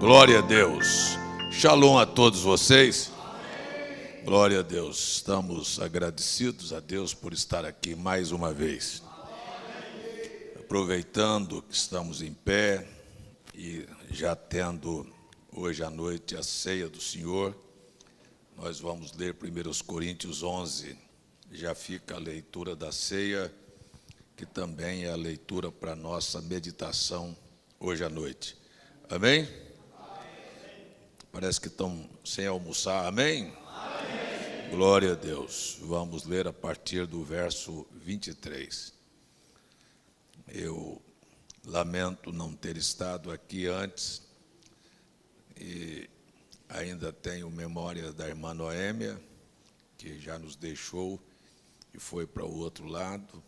Glória a Deus. Shalom a todos vocês. Glória a Deus. Estamos agradecidos a Deus por estar aqui mais uma vez. Aproveitando que estamos em pé e já tendo hoje à noite a ceia do Senhor, nós vamos ler 1 Coríntios 11. Já fica a leitura da ceia, que também é a leitura para a nossa meditação hoje à noite. Amém? Parece que estão sem almoçar. Amém? Amém? Glória a Deus. Vamos ler a partir do verso 23. Eu lamento não ter estado aqui antes e ainda tenho memória da irmã Noêmia, que já nos deixou e foi para o outro lado.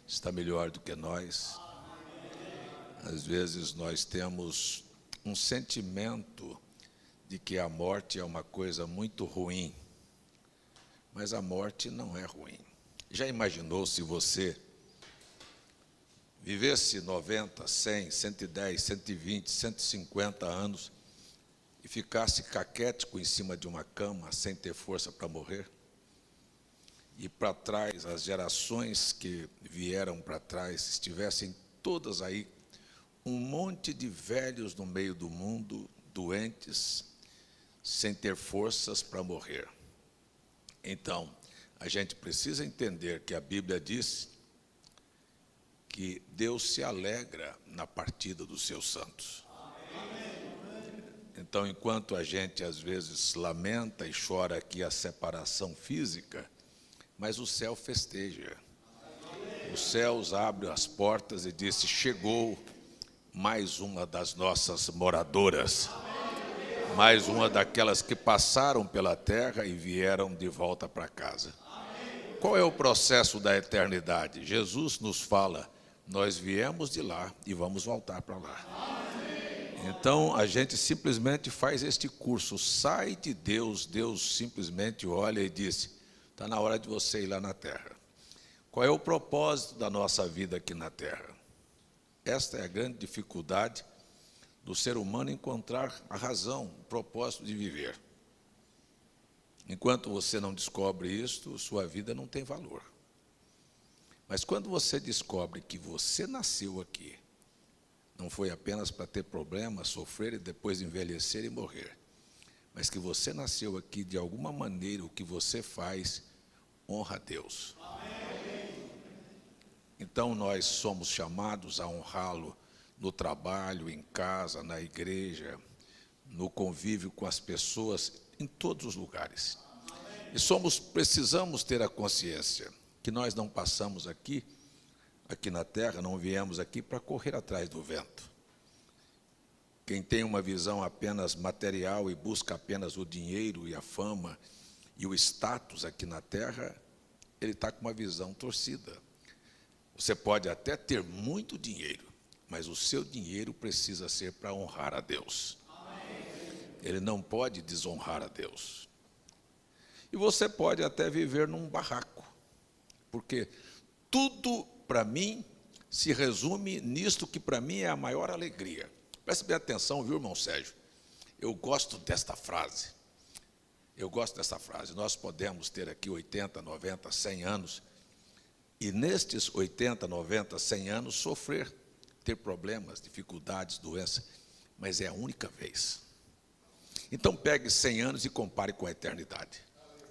Está melhor do que nós. Às vezes nós temos um sentimento de que a morte é uma coisa muito ruim, mas a morte não é ruim. Já imaginou se você vivesse 90, 100, 110, 120, 150 anos e ficasse caquético em cima de uma cama sem ter força para morrer? E para trás, as gerações que vieram para trás estivessem todas aí, um monte de velhos no meio do mundo, doentes, sem ter forças para morrer. Então, a gente precisa entender que a Bíblia diz que Deus se alegra na partida dos seus santos. Então, enquanto a gente às vezes lamenta e chora aqui a separação física, mas o céu festeja. Os céus abrem as portas e diz: chegou mais uma das nossas moradoras. Mais uma daquelas que passaram pela terra e vieram de volta para casa. Qual é o processo da eternidade? Jesus nos fala: nós viemos de lá e vamos voltar para lá. Então, a gente simplesmente faz este curso, sai de Deus, Deus simplesmente olha e diz: está na hora de você ir lá na terra. Qual é o propósito da nossa vida aqui na terra? Esta é a grande dificuldade do ser humano, encontrar a razão, o propósito de viver. Enquanto você não descobre isto, sua vida não tem valor. Mas quando você descobre que você nasceu aqui, não foi apenas para ter problemas, sofrer e depois envelhecer e morrer, mas que você nasceu aqui, de alguma maneira, o que você faz honra a Deus. Então nós somos chamados a honrá-lo no trabalho, em casa, na igreja, no convívio com as pessoas, em todos os lugares. E precisamos ter a consciência que nós não passamos aqui na terra, não viemos aqui para correr atrás do vento. Quem tem uma visão apenas material e busca apenas o dinheiro e a fama e o status aqui na terra, ele está com uma visão torcida. Você pode até ter muito dinheiro, mas o seu dinheiro precisa ser para honrar a Deus. Ele não pode desonrar a Deus. E você pode até viver num barraco, porque tudo para mim se resume nisto que para mim é a maior alegria. Preste bem atenção, viu, irmão Sérgio? Eu gosto desta frase. Nós podemos ter aqui 80, 90, 100 anos, e nestes 80, 90, 100 anos sofrer, ter problemas, dificuldades, doenças, mas é a única vez. Então pegue 100 anos e compare com a eternidade.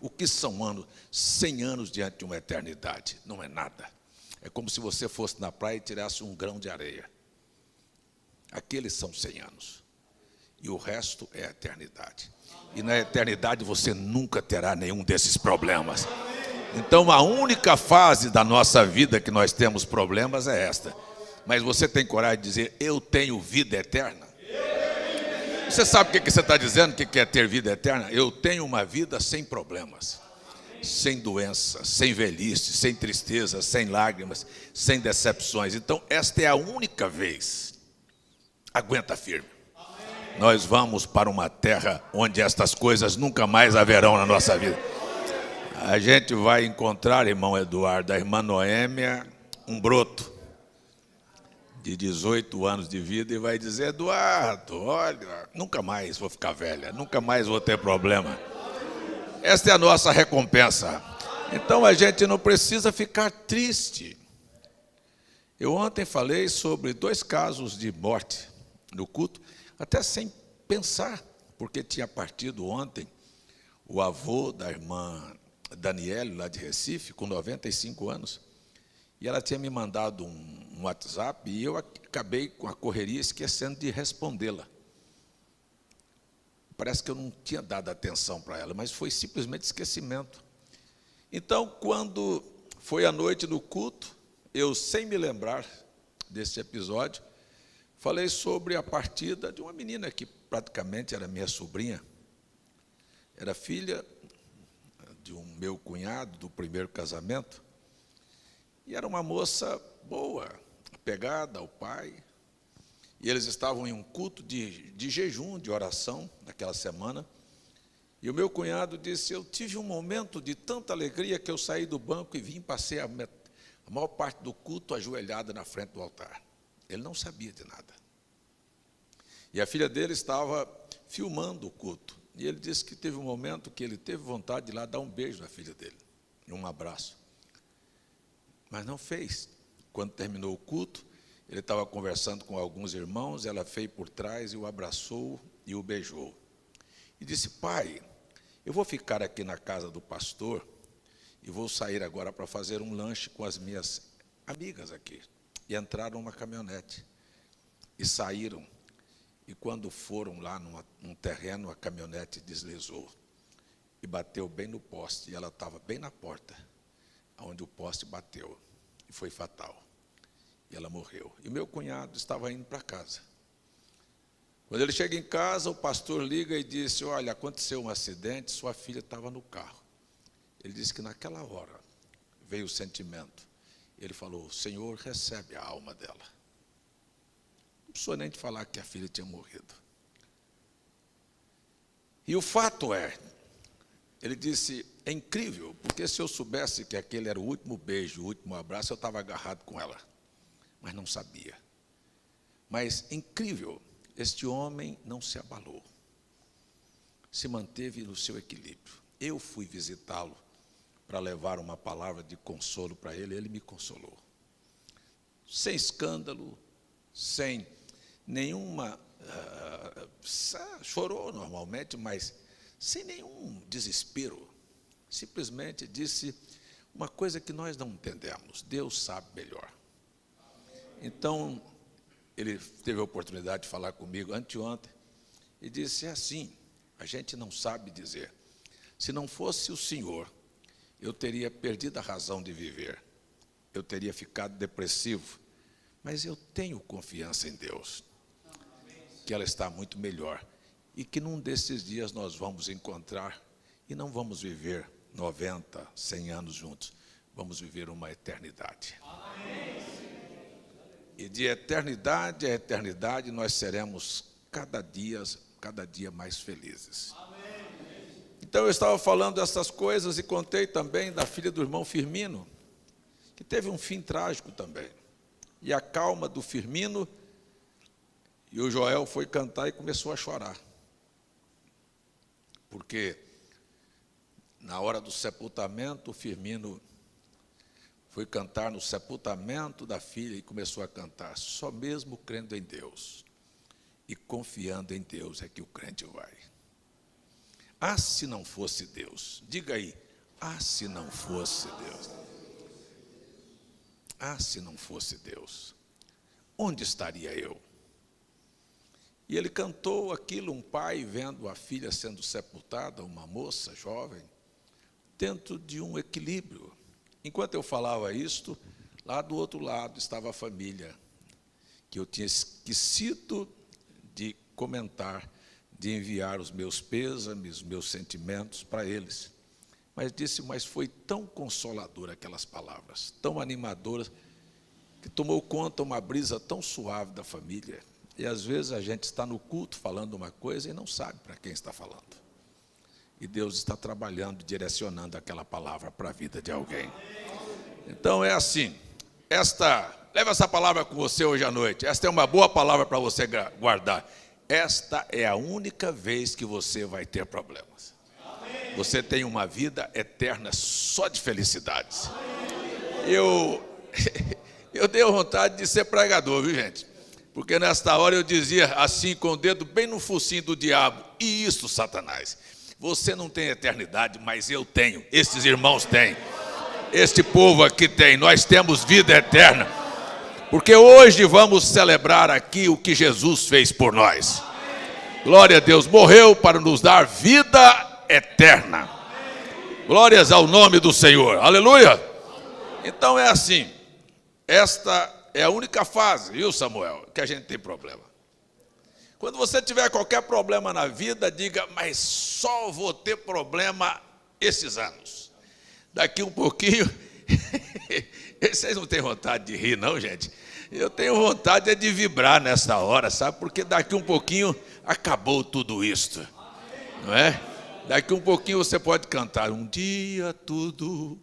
O que são 100 anos diante de uma eternidade? Não é nada. É como se você fosse na praia e tirasse um grão de areia. Aqueles são 100 anos. E o resto é a eternidade. E na eternidade você nunca terá nenhum desses problemas. Então a única fase da nossa vida que nós temos problemas é esta. Mas você tem coragem de dizer: eu tenho vida eterna? Você sabe o que você está dizendo, o que é ter vida eterna? Eu tenho uma vida sem problemas, sem doença, sem velhice, sem tristeza, sem lágrimas, sem decepções. Então esta é a única vez. Aguenta firme. Nós vamos para uma terra onde estas coisas nunca mais haverão na nossa vida. A gente vai encontrar, irmão Eduardo, a irmã Noêmia, um broto de 18 anos de vida e vai dizer: Eduardo, olha, nunca mais vou ficar velha, nunca mais vou ter problema. Esta é a nossa recompensa. Então a gente não precisa ficar triste. Eu ontem falei sobre 2 casos de morte no culto, até sem pensar, porque tinha partido ontem o avô da irmã Daniele, lá de Recife, com 95 anos, e ela tinha me mandado um WhatsApp e eu acabei com a correria esquecendo de respondê-la. Parece que eu não tinha dado atenção para ela, mas foi simplesmente esquecimento. Então, quando foi a noite do culto, eu, sem me lembrar desse episódio, falei sobre a partida de uma menina que praticamente era minha sobrinha, era filha de um meu cunhado, do primeiro casamento, e era uma moça boa, apegada ao pai, e eles estavam em um culto de jejum, de oração, naquela semana, e o meu cunhado disse: eu tive um momento de tanta alegria que eu saí do banco e vim, passei a maior parte do culto ajoelhada na frente do altar. Ele não sabia de nada. E a filha dele estava filmando o culto. E ele disse que teve um momento que ele teve vontade de ir lá dar um beijo na filha dele, um abraço. Mas não fez. Quando terminou o culto, ele estava conversando com alguns irmãos, ela veio por trás e o abraçou e o beijou. E disse: pai, eu vou ficar aqui na casa do pastor e vou sair agora para fazer um lanche com as minhas amigas aqui. E entraram numa caminhonete e saíram. E quando foram lá num terreno, a caminhonete deslizou e bateu bem no poste. E ela estava bem na porta, onde o poste bateu. E foi fatal. E ela morreu. E meu cunhado estava indo para casa. Quando ele chega em casa, o pastor liga e disse: olha, aconteceu um acidente, sua filha estava no carro. Ele disse que naquela hora veio o sentimento. Ele falou: Senhor, recebe a alma dela. Não precisou nem de falar que a filha tinha morrido. E o fato é, ele disse: é incrível, porque se eu soubesse que aquele era o último beijo, o último abraço, eu estava agarrado com ela. Mas não sabia. Mas, incrível, este homem não se abalou. Se manteve no seu equilíbrio. Eu fui visitá-lo para levar uma palavra de consolo para ele, ele me consolou. Sem escândalo, sem nenhuma... chorou normalmente, mas sem nenhum desespero. Simplesmente disse uma coisa que nós não entendemos. Deus sabe melhor. Então, ele teve a oportunidade de falar comigo anteontem e disse: é assim, a gente não sabe dizer. Se não fosse o Senhor, eu teria perdido a razão de viver. Eu teria ficado depressivo. Mas eu tenho confiança em Deus, que ela está muito melhor. E que num desses dias nós vamos encontrar e não vamos viver 90, 100 anos juntos. Vamos viver uma eternidade. E de eternidade a eternidade nós seremos cada dia mais felizes. Então eu estava falando dessas coisas e contei também da filha do irmão Firmino, que teve um fim trágico também. E a calma do Firmino, e o Joel foi cantar e começou a chorar. Porque na hora do sepultamento, o Firmino foi cantar no sepultamento da filha e começou a cantar: só mesmo crendo em Deus e confiando em Deus é que o crente vai. Ah, se não fosse Deus. Diga aí: ah, se não fosse Deus. Ah, se não fosse Deus, onde estaria eu? E ele cantou aquilo, um pai vendo a filha sendo sepultada, uma moça jovem, dentro de um equilíbrio. Enquanto eu falava isto, lá do outro lado estava a família, que eu tinha esquecido de comentar, de enviar os meus pêsames, os meus sentimentos para eles. Mas disse: mas foi tão consoladora aquelas palavras, tão animadoras, que tomou conta uma brisa tão suave da família. E às vezes a gente está no culto falando uma coisa e não sabe para quem está falando. E Deus está trabalhando, direcionando aquela palavra para a vida de alguém. Então é assim, esta Leve essa palavra com você hoje à noite. Esta é uma boa palavra para você guardar. Esta é a única vez que você vai ter problemas. Você tem uma vida eterna só de felicidades. Eu dei vontade de ser pregador, viu, gente? Porque nesta hora eu dizia assim, com o dedo bem no focinho do diabo: e isso, Satanás? Você não tem eternidade, mas eu tenho. Estes irmãos têm. Este povo aqui tem. Nós temos vida eterna. Porque hoje vamos celebrar aqui o que Jesus fez por nós. Glória a Deus. Morreu para nos dar vida eterna. Glórias ao nome do Senhor. Aleluia. Então é assim. Esta é a única fase, viu, Samuel, que a gente tem problema. Quando você tiver qualquer problema na vida, diga: mas só vou ter problema esses anos. Daqui um pouquinho, vocês não têm vontade de rir, não, gente? Eu tenho vontade de vibrar nesta hora, sabe? Porque daqui um pouquinho acabou tudo isto, não é? Daqui um pouquinho você pode cantar: um dia tudo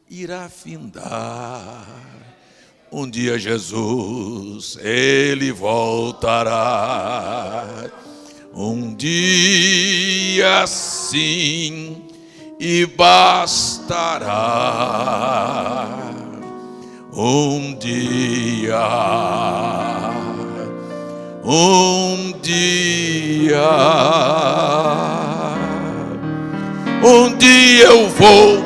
irá findar. Um dia Jesus, Ele voltará. Um dia sim, e bastará. Um dia eu vou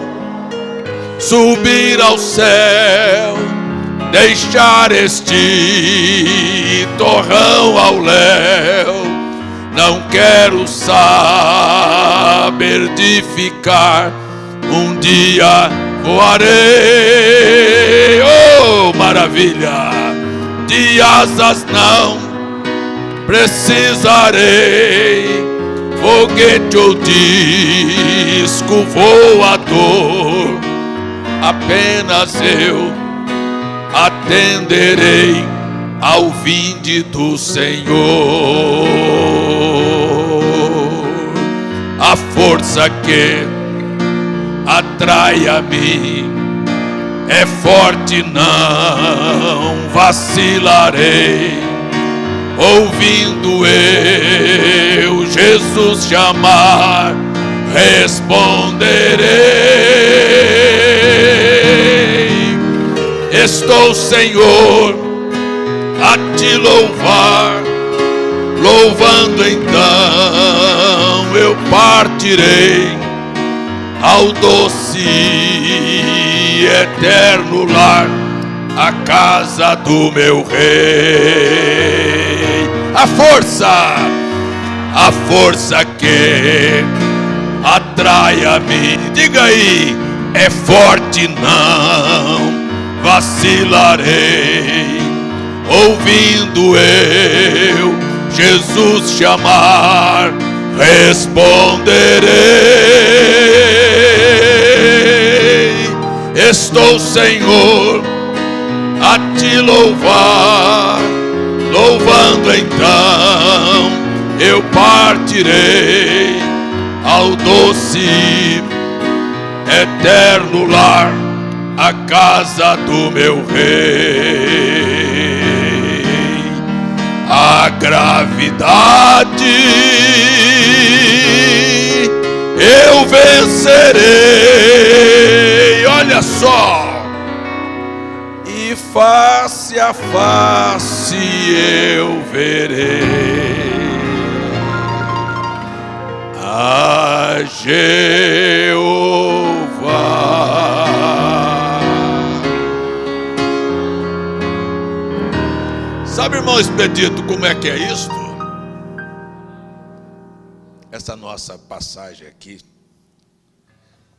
subir ao céu, deixar este torrão ao léu. Não quero saber de ficar, um dia voarei. Oh, maravilha! De asas não precisarei, foguete ou disco voador, apenas eu atenderei ao vinde do Senhor. A força que atrai a mim é forte, não vacilarei. Ouvindo eu Jesus chamar, responderei. Estou, Senhor, a te louvar, louvando então eu partirei ao doce e eterno lar, a casa do meu rei. A força que atrai a mim, diga aí, é forte, não vacilarei. Ouvindo eu Jesus chamar, responderei. Estou, Senhor, a te louvar, louvando então eu partirei ao doce eterno lar, a casa do meu rei. A gravidade eu vencerei, olha só, e face a face eu verei a Jeová. Sabe, irmão Expedito, como é que é isto? Essa nossa passagem aqui,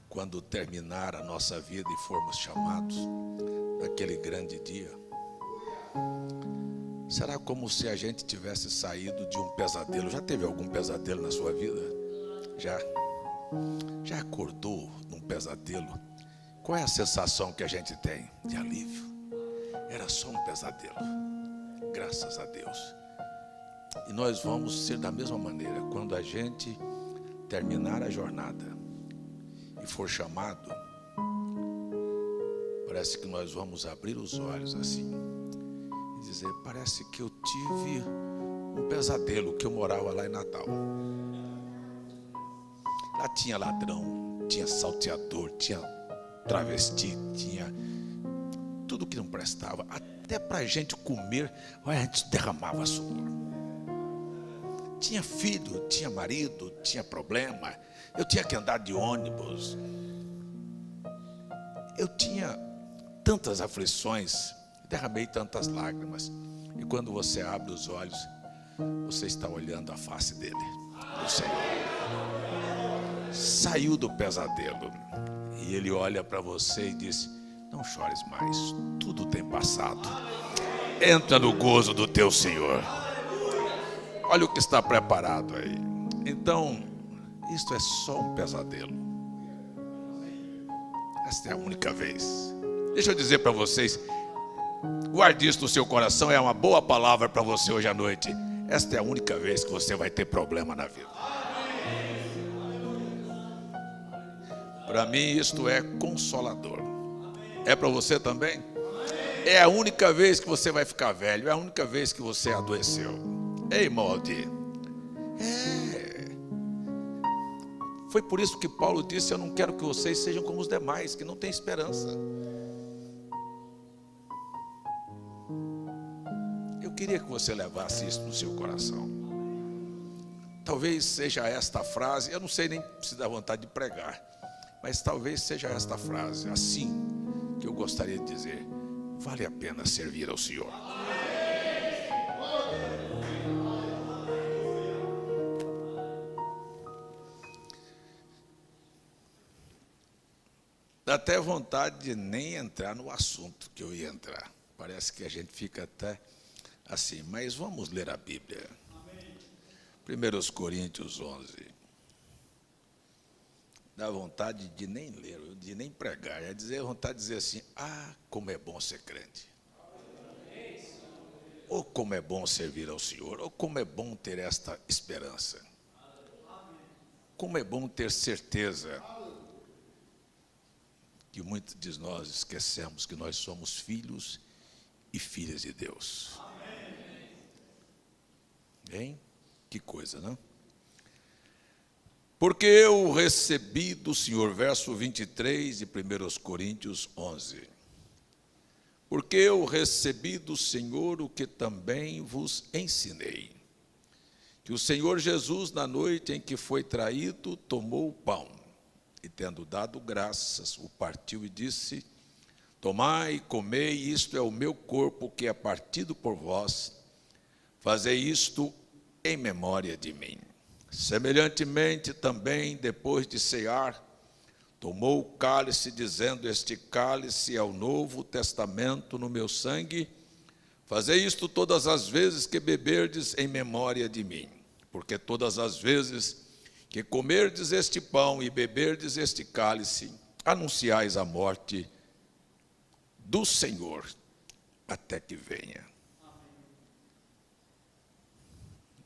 quando terminar a nossa vida e formos chamados naquele grande dia, será como se a gente tivesse saído de um pesadelo. Já teve algum pesadelo na sua vida? Já acordou num pesadelo? Qual é a sensação que a gente tem? De alívio. Era só um pesadelo, graças a Deus. E nós vamos ser da mesma maneira. Quando a gente terminar a jornada e for chamado, parece que nós vamos abrir os olhos assim dizer, parece que eu tive um pesadelo, que eu morava lá em Natal. Lá tinha ladrão, tinha salteador, tinha travesti, tinha tudo que não prestava. Até para a gente comer, a gente derramava suor. Tinha filho, tinha marido, tinha problema. Eu tinha que andar de ônibus. Eu tinha tantas aflições, derramei tantas lágrimas. E quando você abre os olhos, você está olhando a face dele, do Senhor. Saiu do pesadelo. E ele olha para você e diz, não chores mais, tudo tem passado. Entra no gozo do teu Senhor. Olha o que está preparado aí. Então, isto é só um pesadelo. Esta é a única vez. Deixa eu dizer para vocês, guarde isso no seu coração, é uma boa palavra para você hoje à noite. Esta é a única vez que você vai ter problema na vida. Para mim isto é consolador. É para você também? É a única vez que você vai ficar velho, é a única vez que você adoeceu. Ei, molde. Foi por isso que Paulo disse, eu não quero que vocês sejam como os demais, que não têm esperança. Eu queria que você levasse isso no seu coração. Talvez seja esta frase, eu não sei nem se dá vontade de pregar, mas talvez seja esta frase, assim, que eu gostaria de dizer, vale a pena servir ao Senhor. Dá até vontade de nem entrar no assunto que eu ia entrar. Parece que a gente fica até assim, mas vamos ler a Bíblia. 1 Coríntios 11. Dá vontade de nem ler, de nem pregar. É dizer, vontade de dizer assim, como é bom ser crente. Ou como é bom servir ao Senhor. Ou como é bom ter esta esperança. Como é bom ter certeza que muitos de nós esquecemos que nós somos filhos e filhas de Deus. Bem, que coisa, não? Porque eu recebi do Senhor, verso 23 de 1 Coríntios 11. Porque eu recebi do Senhor o que também vos ensinei. Que o Senhor Jesus, na noite em que foi traído, tomou o pão. E tendo dado graças, o partiu e disse, tomai e comei, isto é o meu corpo que é partido por vós. Fazei isto em memória de mim. Semelhantemente também, depois de cear, tomou o cálice, dizendo, este cálice é o novo testamento no meu sangue. Fazei isto todas as vezes que beberdes em memória de mim. Porque todas as vezes que comerdes este pão e beberdes este cálice, anunciais a morte do Senhor até que venha.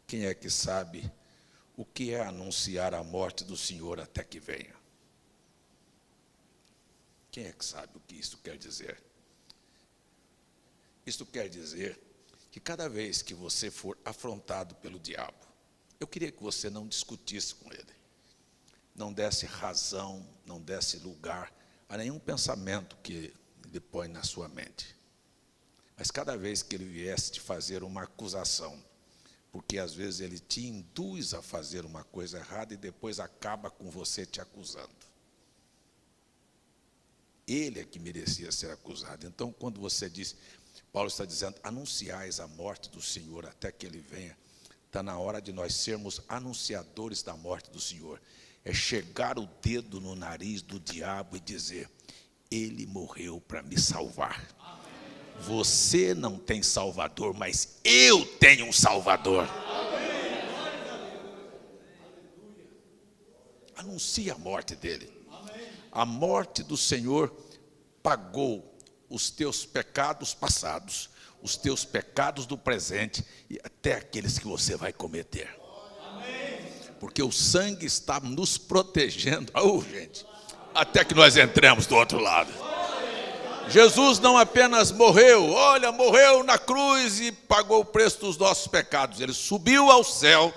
Quem é que sabe o que é anunciar a morte do Senhor até que venha? Quem é que sabe o que isso quer dizer? Isto quer dizer que cada vez que você for afrontado pelo diabo, eu queria que você não discutisse com ele, não desse razão, não desse lugar a nenhum pensamento que ele põe na sua mente. Mas cada vez que ele viesse te fazer uma acusação, porque às vezes ele te induz a fazer uma coisa errada e depois acaba com você te acusando. Ele é que merecia ser acusado. Então, quando você diz, Paulo está dizendo, anunciais a morte do Senhor até que ele venha. Está na hora de nós sermos anunciadores da morte do Senhor. É chegar o dedo no nariz do diabo e dizer, ele morreu para me salvar. Você não tem Salvador, mas eu tenho um Salvador. Anuncie a morte dele. A morte do Senhor pagou os teus pecados passados, os teus pecados do presente e até aqueles que você vai cometer. Porque o sangue está nos protegendo, gente, até que nós entremos do outro lado. Jesus não apenas morreu, morreu na cruz e pagou o preço dos nossos pecados. Ele subiu ao céu,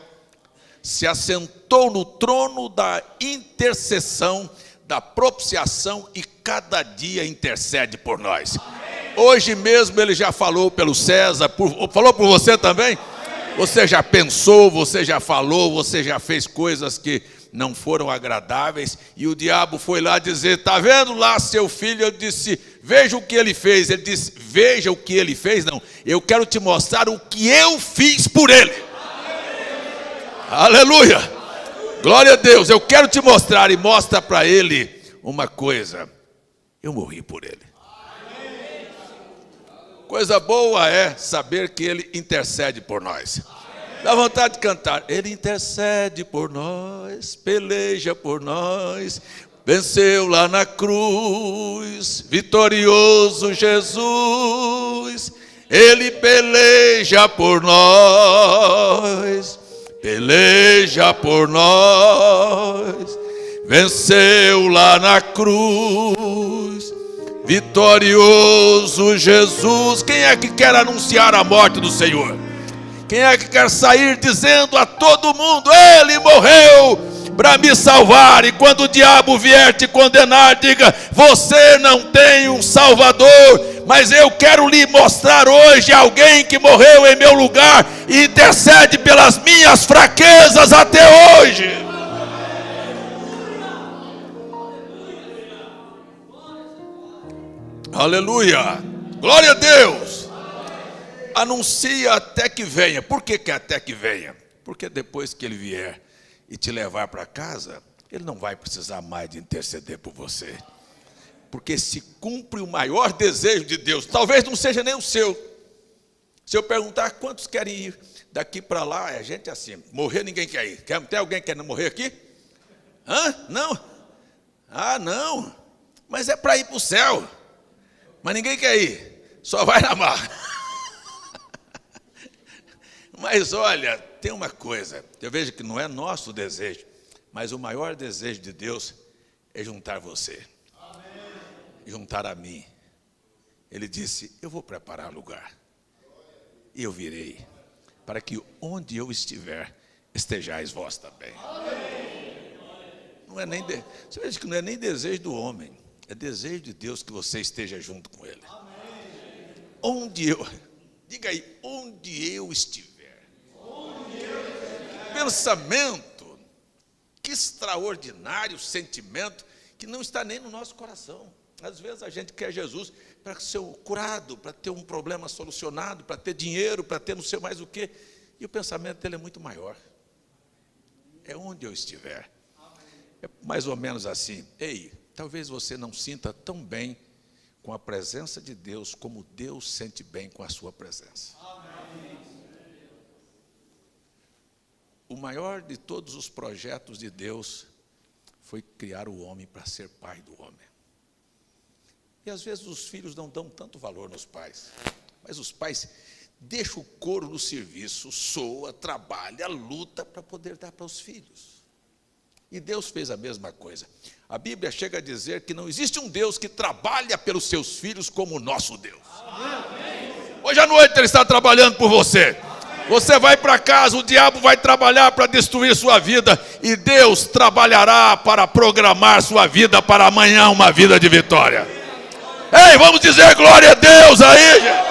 se assentou no trono da intercessão, da propiciação e cada dia intercede por nós. Hoje mesmo ele já falou pelo César, falou por você também? Você já pensou, você já falou, você já fez coisas que não foram agradáveis, e o diabo foi lá dizer: está vendo lá seu filho? Eu disse: veja o que ele fez. Ele disse: veja o que ele fez, não, eu quero te mostrar o que eu fiz por ele. Aleluia, glória a Deus. Eu quero te mostrar, e mostra para ele uma coisa: eu morri por ele. Coisa boa é saber que ele intercede por nós. Dá vontade de cantar: ele intercede por nós, peleja por nós, venceu lá na cruz, vitorioso Jesus, ele peleja por nós, peleja por nós, venceu lá na cruz, vitorioso Jesus. Quem é que quer anunciar a morte do Senhor? Quem é que quer sair dizendo a todo mundo: ele morreu para me salvar? E quando o diabo vier te condenar, diga: você não tem um Salvador, mas eu quero lhe mostrar hoje alguém que morreu em meu lugar e intercede pelas minhas fraquezas até hoje. Aleluia, glória a Deus. Anuncia até que venha. Por que até que venha? Porque depois que ele vier e te levar para casa, ele não vai precisar mais de interceder por você, porque se cumpre o maior desejo de Deus. Talvez não seja nem o seu. Se eu perguntar quantos querem ir daqui para lá, a gente assim: morrer ninguém quer ir. Tem alguém querendo morrer aqui? Não? Não, mas é para ir para o céu. Mas ninguém quer ir, só vai na marra. Mas olha, tem uma coisa, eu vejo que não é nosso desejo, mas o maior desejo de Deus é juntar você, juntar a mim. Ele disse: eu vou preparar lugar, e eu virei, para que onde eu estiver, estejais vós também. Não é nem você veja que não é nem desejo do homem, é desejo de Deus que você esteja junto com ele. Diga aí: onde eu estiver. Pensamento, que extraordinário sentimento, que não está nem no nosso coração. Às vezes a gente quer Jesus para ser curado, para ter um problema solucionado, para ter dinheiro, para ter não sei mais o quê, e o pensamento dele é muito maior. É onde eu estiver. É mais ou menos assim: ei, talvez você não sinta tão bem com a presença de Deus como Deus sente bem com a sua presença. O maior de todos os projetos de Deus foi criar o homem para ser pai do homem. E às vezes os filhos não dão tanto valor nos pais, mas os pais deixam o couro no serviço, soa, trabalha, luta para poder dar para os filhos. E Deus fez a mesma coisa. A Bíblia chega a dizer que não existe um Deus que trabalha pelos seus filhos como o nosso Deus. Hoje à noite Ele está trabalhando por você. Você vai para casa, o diabo vai trabalhar para destruir sua vida, e Deus trabalhará para programar sua vida para amanhã, uma vida de vitória. Ei, vamos dizer glória a Deus aí, gente.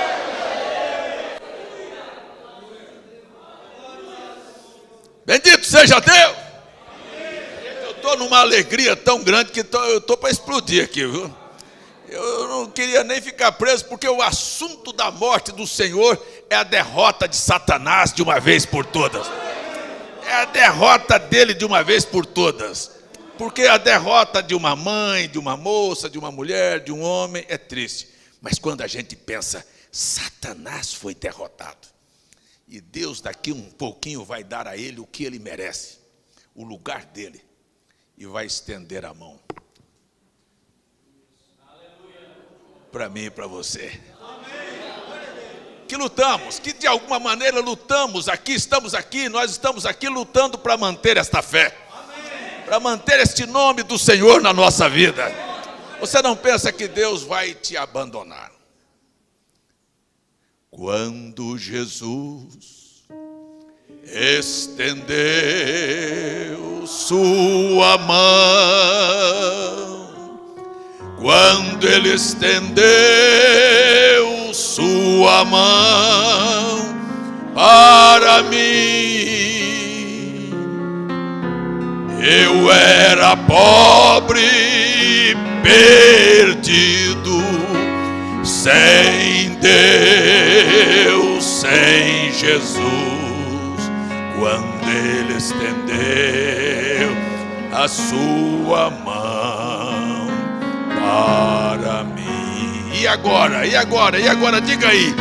Bendito seja Deus. Eu estou numa alegria tão grande que eu estou para explodir aqui, viu? Eu não queria nem ficar preso, porque o assunto da morte do Senhor é a derrota de Satanás de uma vez por todas. É a derrota dele de uma vez por todas. Porque a derrota de uma mãe, de uma moça, de uma mulher, de um homem é triste. Mas quando a gente pensa: Satanás foi derrotado, e Deus daqui um pouquinho vai dar a ele o que ele merece, o lugar dele, e vai estender a mão para mim e para você. Que lutamos, que de alguma maneira lutamos aqui, nós estamos aqui lutando para manter esta fé, para manter este nome do Senhor na nossa vida. Você não pensa que Deus vai te abandonar. Quando Jesus estendeu sua mão, quando Ele estendeu sua mão para mim, eu era pobre, perdido, sem Deus, sem Jesus, quando Ele estendeu a sua mão para mim. E agora? E agora? E agora? Diga aí.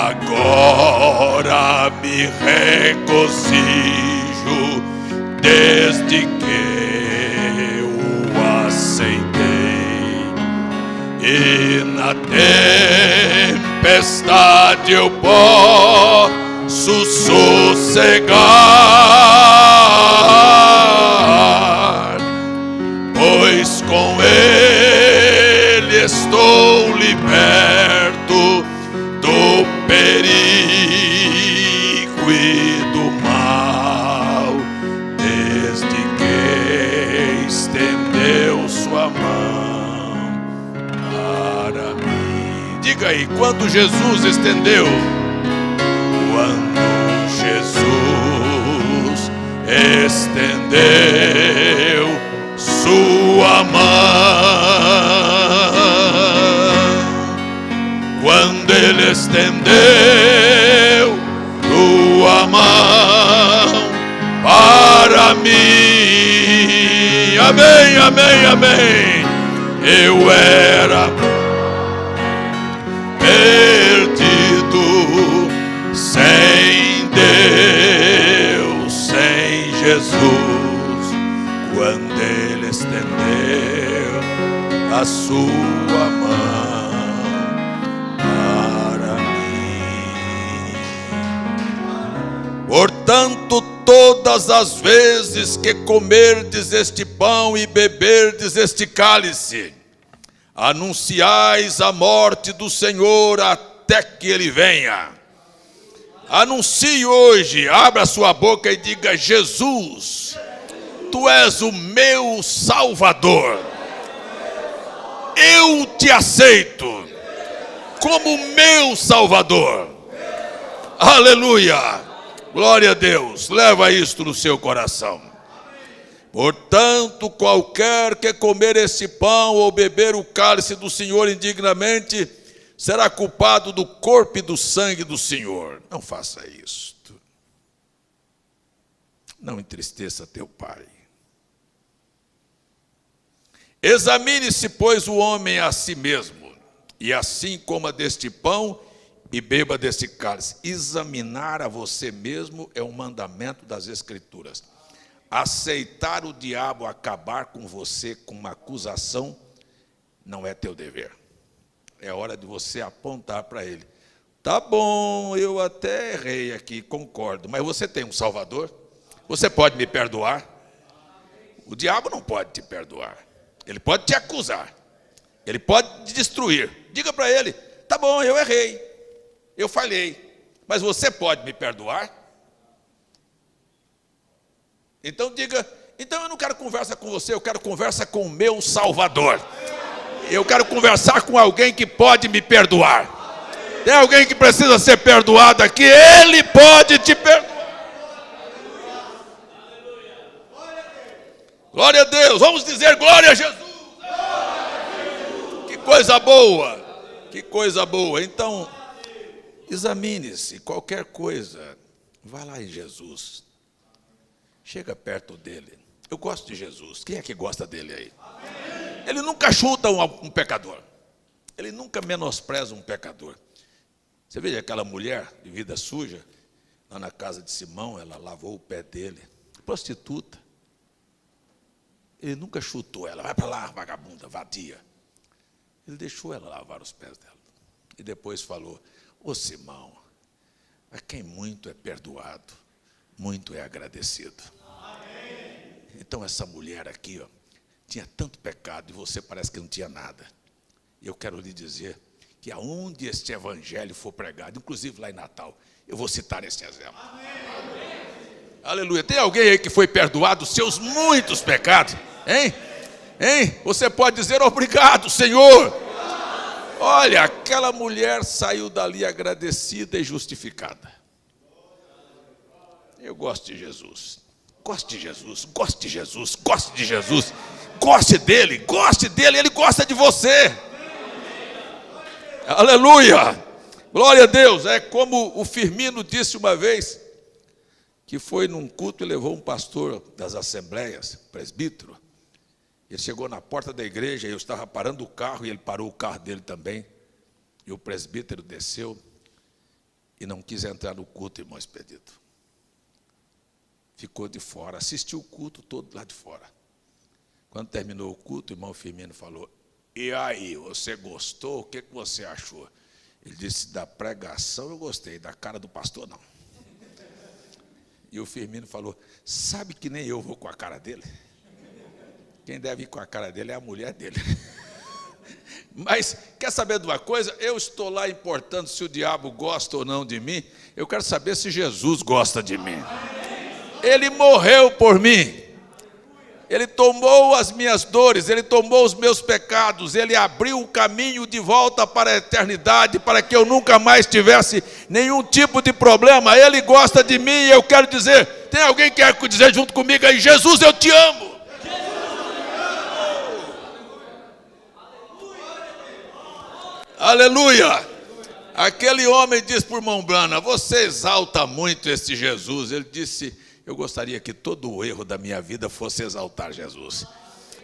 Agora me regozijo desde que o aceitei, e na tempestade eu posso sossegar, pois com Ele estou liberto do perigo e do mal, desde que estendeu sua mão para mim. Diga aí, quando Jesus estendeu? Quando Jesus estendeu sua mão, quando Ele estendeu sua mão para mim, amém, amém, amém. Eu era perdido, sem Deus, sem Jesus, quando Ele estendeu a sua mão para mim. Portanto, todas as vezes que comerdes este pão e beberdes este cálice, anunciais a morte do Senhor até que Ele venha. Anuncie hoje, abra sua boca e diga: Jesus, Tu és o meu Salvador. Eu te aceito como meu Salvador. Aleluia, glória a Deus. Leva isto no seu coração. Portanto, qualquer que comer este pão ou beber o cálice do Senhor indignamente, será culpado do corpo e do sangue do Senhor. Não faça isto. Não entristeça teu pai. Examine-se, pois, o homem a si mesmo, e assim coma deste pão e beba deste cálice. Examinar a você mesmo é um mandamento das Escrituras. Aceitar o diabo acabar com você com uma acusação não é teu dever. É hora de você apontar para ele. Tá bom, eu até errei aqui, concordo, mas você tem um Salvador? Você pode me perdoar? O diabo não pode te perdoar. Ele pode te acusar. Ele pode te destruir. Diga para ele: tá bom, eu errei, eu falhei, mas você pode me perdoar? Então diga: então eu não quero conversa com você, eu quero conversa com o meu Salvador. Eu quero conversar com alguém que pode me perdoar. Tem alguém que precisa ser perdoado aqui? Ele pode te perdoar. Glória a Deus. Vamos dizer glória a Jesus. Que coisa boa. Que coisa boa. Então, examine-se. Qualquer coisa, vá lá em Jesus. Chega perto dele. Eu gosto de Jesus. Quem é que gosta dele aí? Ele nunca chuta um pecador. Ele nunca menospreza um pecador. Você veja aquela mulher de vida suja, lá na casa de Simão, ela lavou o pé dele. Prostituta. Ele nunca chutou ela. Vai para lá, vagabunda, vadia. Ele deixou ela lavar os pés dela. E depois falou: ô Simão, a quem muito é perdoado, muito é agradecido. Então essa mulher aqui, ó, tinha tanto pecado e você parece que não tinha nada. E eu quero lhe dizer que aonde este evangelho for pregado, inclusive lá em Natal, eu vou citar esse exemplo. Amém. Aleluia. Tem alguém aí que foi perdoado dos seus muitos pecados? Hein? Você pode dizer obrigado, Senhor. Olha, aquela mulher saiu dali agradecida e justificada. Eu gosto de Jesus. Goste de Jesus, goste de Jesus, goste de Jesus. Goste dele, ele gosta de você. Aleluia. Glória a Deus. É como o Firmino disse uma vez, que foi num culto e levou um pastor das assembleias, presbítero. Ele chegou na porta da igreja e eu estava parando o carro, e ele parou o carro dele também. E o presbítero desceu e não quis entrar no culto, irmão Expedito. Ficou de fora, assistiu o culto todo lá de fora. Quando terminou o culto, o irmão Firmino falou: e aí, você gostou? O que você achou? Ele disse: da pregação eu gostei, da cara do pastor não. E o Firmino falou: sabe que nem eu vou com a cara dele? Quem deve ir com a cara dele é a mulher dele. Mas, quer saber de uma coisa? Eu estou lá importando se o diabo gosta ou não de mim. Eu quero saber se Jesus gosta de mim. Ele morreu por mim. Ele tomou as minhas dores, ele tomou os meus pecados, ele abriu o caminho de volta para a eternidade, para que eu nunca mais tivesse nenhum tipo de problema. Ele gosta de mim e eu quero dizer, tem alguém que quer dizer junto comigo aí: Jesus, eu te amo. Aleluia. Aquele homem disse para o irmão Brana: você exalta muito esse Jesus. Ele disse: eu gostaria que todo o erro da minha vida fosse exaltar Jesus.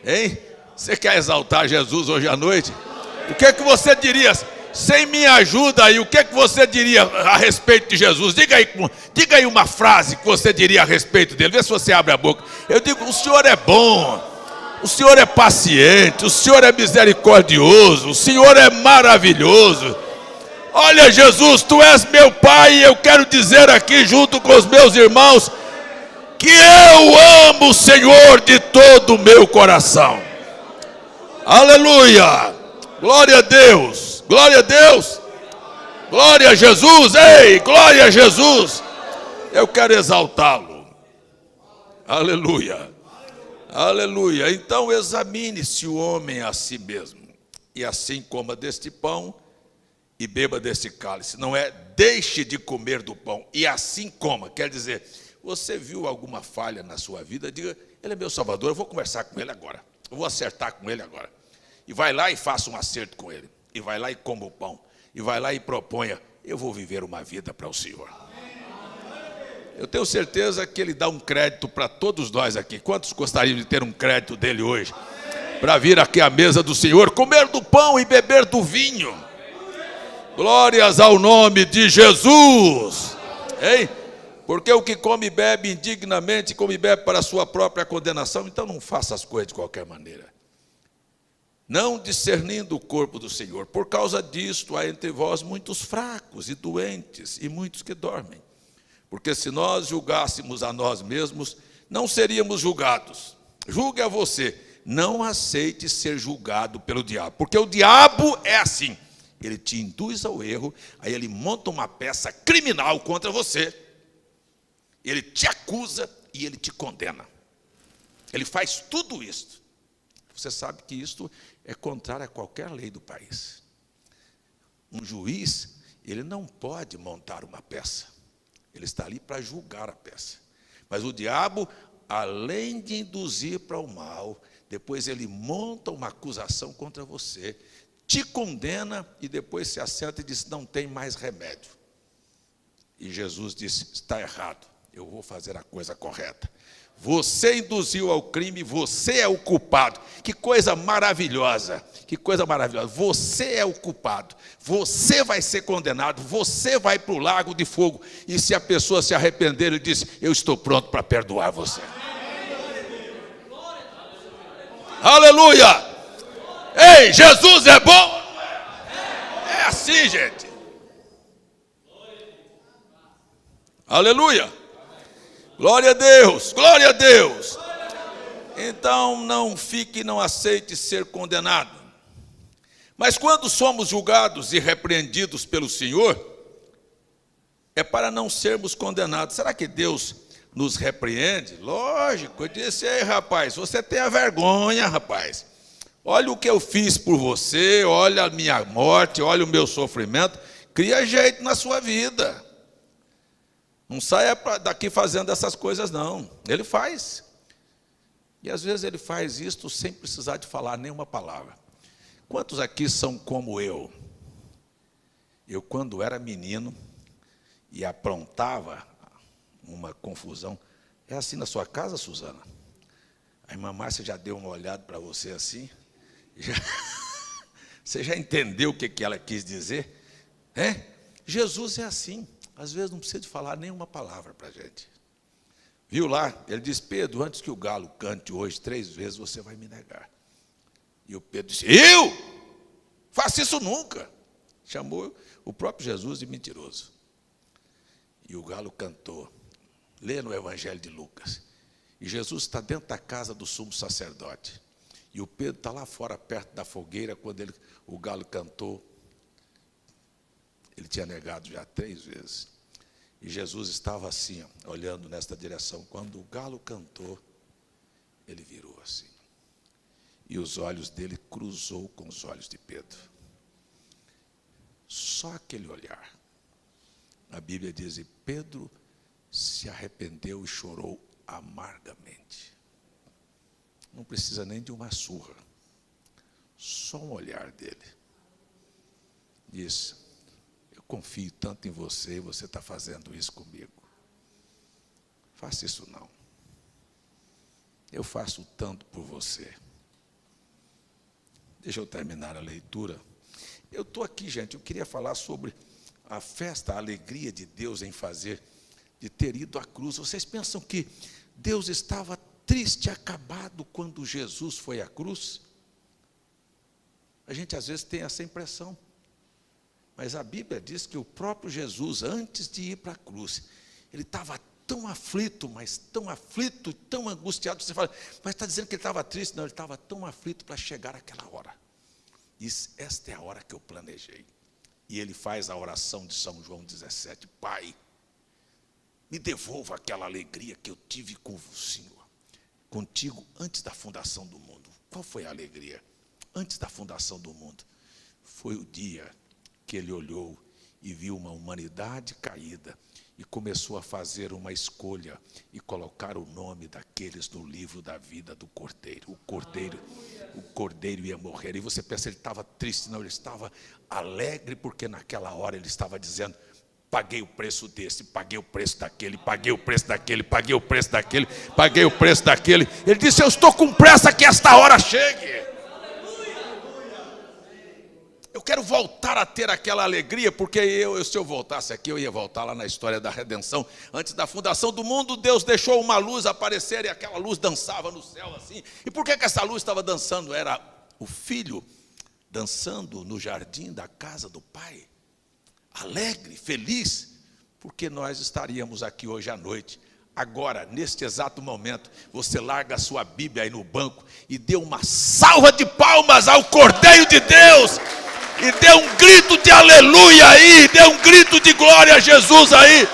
Hein? Você quer exaltar Jesus hoje à noite? O que é que você diria? Sem minha ajuda aí, o que é que você diria a respeito de Jesus? Diga aí uma frase que você diria a respeito dele. Vê se você abre a boca. Eu digo: o Senhor é bom. O Senhor é paciente, o Senhor é misericordioso, o Senhor é maravilhoso. Olha, Jesus, tu és meu Pai, e eu quero dizer aqui junto com os meus irmãos que eu amo o Senhor de todo o meu coração. Aleluia. Glória a Deus. Glória a Deus. Glória a Jesus. Ei, glória a Jesus. Eu quero exaltá-lo. Aleluia. Aleluia. Então examine-se o homem a si mesmo, e assim coma deste pão e beba deste cálice. Não é deixe de comer do pão e assim coma. Quer dizer, você viu alguma falha na sua vida? Diga: ele é meu Salvador, eu vou conversar com ele agora, eu vou acertar com ele agora. E vai lá e faça um acerto com ele. E vai lá e coma o pão. E vai lá e proponha: eu vou viver uma vida para o Senhor. Eu tenho certeza que ele dá um crédito para todos nós aqui. Quantos gostariam de ter um crédito dele hoje? Para vir aqui à mesa do Senhor, comer do pão e beber do vinho. Glórias ao nome de Jesus. Ei? Porque o que come e bebe indignamente, come e bebe para a sua própria condenação. Então não faça as coisas de qualquer maneira, não discernindo o corpo do Senhor. Por causa disto há entre vós muitos fracos e doentes, e muitos que dormem. Porque se nós julgássemos a nós mesmos, não seríamos julgados. Julgue a você. Não aceite ser julgado pelo diabo. Porque o diabo é assim. Ele te induz ao erro, aí ele monta uma peça criminal contra você. Ele te acusa e ele te condena. Ele faz tudo isso. Você sabe que isto é contrário a qualquer lei do país. Um juiz, ele não pode montar uma peça. Ele está ali para julgar a peça. Mas o diabo, além de induzir para o mal, depois ele monta uma acusação contra você, te condena e depois se assenta e diz: não tem mais remédio. E Jesus disse: está errado, eu vou fazer a coisa correta. Você induziu ao crime, você é o culpado. Que coisa maravilhosa, que coisa maravilhosa. Você é o culpado, você vai ser condenado, você vai para o lago de fogo. E se a pessoa se arrepender, ele diz: eu estou pronto para perdoar você. Aleluia. Ei, Jesus é bom. É assim, gente. Aleluia. Glória a Deus, glória a Deus. Então, não fique, não aceite ser condenado. Mas quando somos julgados e repreendidos pelo Senhor, é para não sermos condenados. Será que Deus nos repreende? Lógico, eu disse, ei, rapaz, você tem a vergonha, rapaz. Olha o que eu fiz por você, olha a minha morte, olha o meu sofrimento. Cria jeito na sua vida. Não saia daqui fazendo essas coisas, não. Ele faz. E às vezes ele faz isto sem precisar de falar nenhuma palavra. Quantos aqui são como eu? Eu, quando era menino e aprontava uma confusão, é assim na sua casa, Suzana? A irmã Márcia já deu uma olhada para você assim? Você já entendeu o que ela quis dizer? Jesus é assim. Às vezes não precisa de falar nenhuma palavra para a gente. Viu lá? Ele diz, Pedro, antes que o galo cante hoje 3 vezes, você vai me negar. E o Pedro disse, eu? Faço isso nunca. Chamou o próprio Jesus de mentiroso. E o galo cantou. Lê no Evangelho de Lucas. E Jesus está dentro da casa do sumo sacerdote. E o Pedro está lá fora, perto da fogueira, quando o galo cantou. Ele tinha negado já 3 vezes. E Jesus estava assim, ó, olhando nesta direção. Quando o galo cantou, ele virou assim. E os olhos dele cruzou com os olhos de Pedro. Só aquele olhar. A Bíblia diz, e Pedro se arrependeu e chorou amargamente. Não precisa nem de uma surra. Só um olhar dele. Disse, eu confio tanto em você, e você está fazendo isso comigo. Faça isso não. Eu faço tanto por você. Deixa eu terminar a leitura. Eu estou aqui, gente, eu queria falar sobre a festa, a alegria de Deus em fazer, de ter ido à cruz. Vocês pensam que Deus estava triste, acabado, quando Jesus foi à cruz? A gente às vezes tem essa impressão. Mas a Bíblia diz que o próprio Jesus, antes de ir para a cruz, ele estava tão aflito, mas tão aflito, tão angustiado. Você fala, mas está dizendo que ele estava triste? Não, ele estava tão aflito para chegar àquela hora. Diz, esta é a hora que eu planejei. E ele faz a oração de São João 17. Pai, me devolva aquela alegria que eu tive com o Senhor, contigo antes da fundação do mundo. Qual foi a alegria? Antes da fundação do mundo. Foi o dia que ele olhou e viu uma humanidade caída e começou a fazer uma escolha e colocar o nome daqueles no livro da vida do Cordeiro. O Cordeiro ia morrer. E você pensa, ele estava triste? Não, ele estava alegre, porque naquela hora ele estava dizendo, paguei o preço desse, paguei o preço daquele, paguei o preço daquele, paguei o preço daquele, paguei o preço daquele. Ele disse, eu estou com pressa que esta hora chegue. Eu quero voltar a ter aquela alegria, porque se eu voltasse aqui, eu ia voltar lá na história da redenção. Antes da fundação do mundo, Deus deixou uma luz aparecer e aquela luz dançava no céu assim. E por que essa luz estava dançando? Era o Filho dançando no jardim da casa do Pai, alegre, feliz, porque nós estaríamos aqui hoje à noite. Agora, neste exato momento, você larga a sua Bíblia aí no banco e dê uma salva de palmas ao Cordeiro de Deus. E dê um grito de aleluia aí, dê um grito de glória a Jesus aí,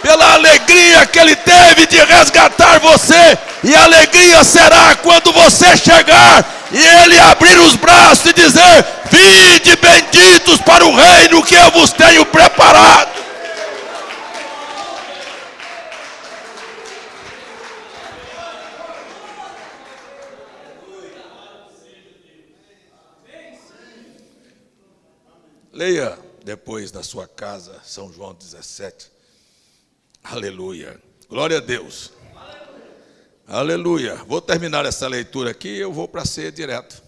pela alegria que Ele teve de resgatar você. E a alegria será quando você chegar e Ele abrir os braços e dizer, vinde benditos para o reino que eu vos tenho preparado. Leia depois na sua casa, São João 17. Aleluia. Glória a Deus. Aleluia. Vou terminar essa leitura aqui e eu vou para a ceia direto.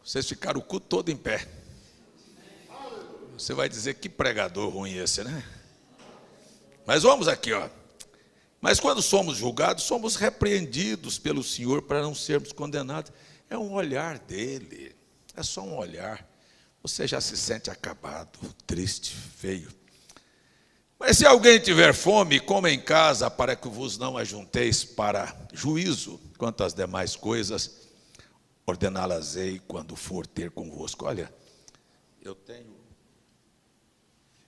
Vocês ficaram o culto todo em pé. Você vai dizer, que pregador ruim esse, né? Mas vamos aqui, ó. Mas quando somos julgados, somos repreendidos pelo Senhor para não sermos condenados. É um olhar dele. É só um olhar. Você já se sente acabado, triste, feio. Mas se alguém tiver fome, coma em casa, para que vos não ajunteis para juízo. Quanto às demais coisas, ordená-las-ei quando for ter convosco. Olha, eu tenho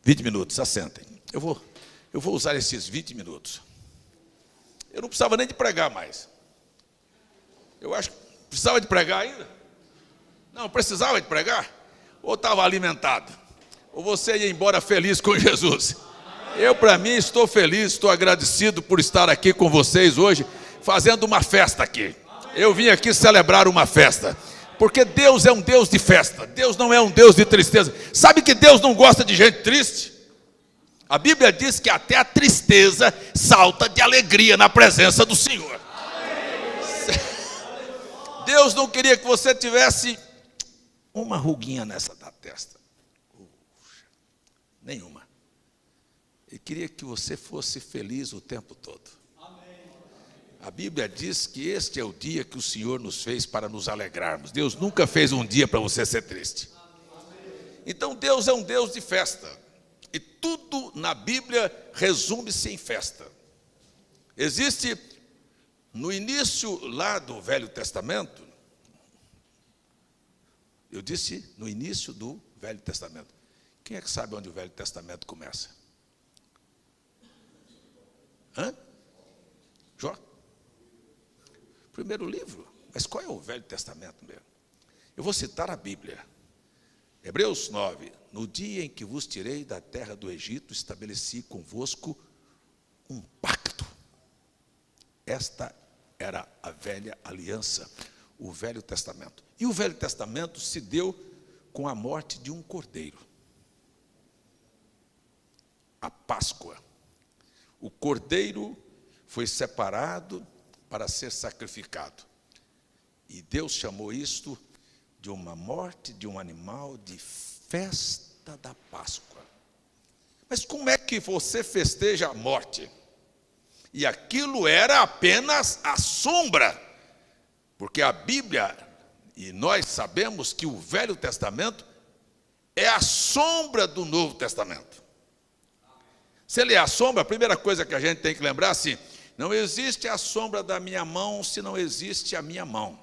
20 minutos, assentem. Eu vou usar esses 20 minutos. Eu não precisava nem de pregar mais. Eu acho que precisava de pregar ainda. Não, precisava de pregar? Ou estava alimentado? Ou você ia embora feliz com Jesus? Eu, para mim, estou feliz, estou agradecido por estar aqui com vocês hoje, fazendo uma festa aqui. Eu vim aqui celebrar uma festa, porque Deus é um Deus de festa, Deus não é um Deus de tristeza. Sabe que Deus não gosta de gente triste? A Bíblia diz que até a tristeza salta de alegria na presença do Senhor. Deus não queria que você tivesse uma ruguinha nessa da testa. Nenhuma. Ele queria que você fosse feliz o tempo todo. A Bíblia diz que este é o dia que o Senhor nos fez para nos alegrarmos. Deus nunca fez um dia para você ser triste. Então Deus é um Deus de festa. E tudo na Bíblia resume-se em festa. Existe, no início lá do Velho Testamento, eu disse no início do Velho Testamento. Quem é que sabe onde o Velho Testamento começa? Jó? Primeiro livro. Mas qual é o Velho Testamento mesmo? Eu vou citar a Bíblia. Hebreus 9. No dia em que vos tirei da terra do Egito, estabeleci convosco um pacto. Esta era a velha aliança, o Velho Testamento. E o Velho Testamento se deu com a morte de um cordeiro. A Páscoa. O cordeiro foi separado para ser sacrificado. E Deus chamou isto de uma morte de um animal, de festa da Páscoa. Mas como é que você festeja a morte? E aquilo era apenas a sombra, porque a Bíblia, e nós sabemos que o Velho Testamento é a sombra do Novo Testamento. Se ele é a sombra, a primeira coisa que a gente tem que lembrar é assim: não existe a sombra da minha mão se não existe a minha mão.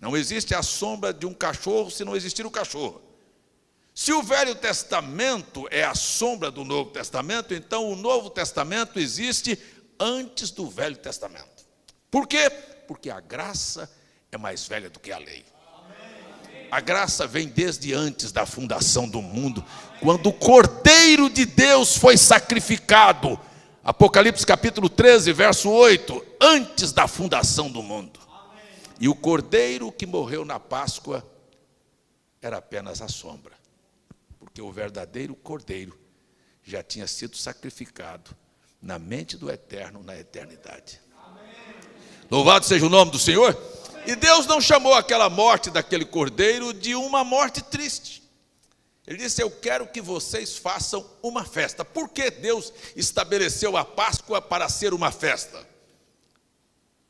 Não existe a sombra de um cachorro se não existir o cachorro. Se o Velho Testamento é a sombra do Novo Testamento, então o Novo Testamento existe antes do Velho Testamento. Por quê? Porque a graça é mais velha do que a lei. A graça vem desde antes da fundação do mundo, quando o Cordeiro de Deus foi sacrificado. Apocalipse capítulo 13, verso 8, antes da fundação do mundo. E o Cordeiro que morreu na Páscoa era apenas a sombra, porque o verdadeiro Cordeiro já tinha sido sacrificado na mente do Eterno, na eternidade. Louvado seja o nome do Senhor. E Deus não chamou aquela morte daquele cordeiro de uma morte triste. Ele disse: eu quero que vocês façam uma festa. Por que Deus estabeleceu a Páscoa para ser uma festa?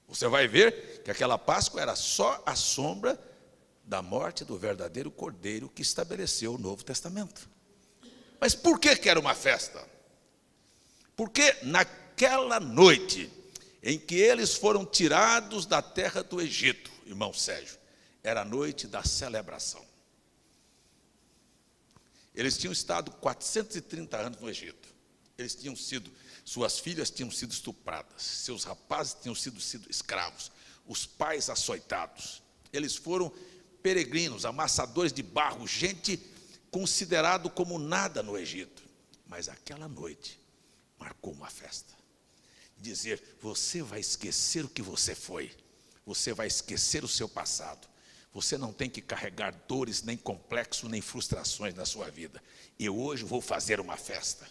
Você vai ver que aquela Páscoa era só a sombra da morte do verdadeiro cordeiro que estabeleceu o Novo Testamento. Mas por que era uma festa? Porque naquela noite em que eles foram tirados da terra do Egito, irmão Sérgio, era a noite da celebração. Eles tinham estado 430 anos no Egito. Eles tinham sido, suas filhas tinham sido estupradas, seus rapazes tinham sido escravos, os pais açoitados. Eles foram peregrinos, amassadores de barro, gente considerado como nada no Egito. Mas aquela noite marcou uma festa. Dizer: você vai esquecer o que você foi, você vai esquecer o seu passado, você não tem que carregar dores, nem complexos, nem frustrações na sua vida. Eu hoje vou fazer uma festa.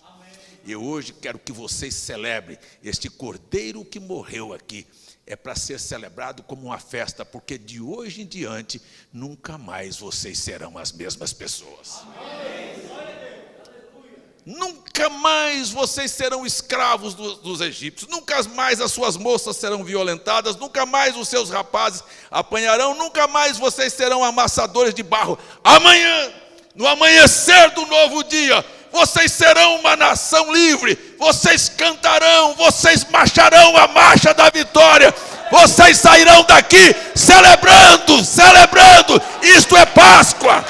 Eu hoje quero que vocês celebrem este cordeiro que morreu aqui. É para ser celebrado como uma festa, porque de hoje em diante nunca mais vocês serão as mesmas pessoas. Nunca mais vocês serão escravos dos egípcios, nunca mais as suas moças serão violentadas, nunca mais os seus rapazes apanharão, nunca mais vocês serão amassadores de barro. Amanhã, no amanhecer do novo dia, vocês serão uma nação livre, vocês cantarão, vocês marcharão a marcha da vitória, vocês sairão daqui celebrando, celebrando. Isto é Páscoa.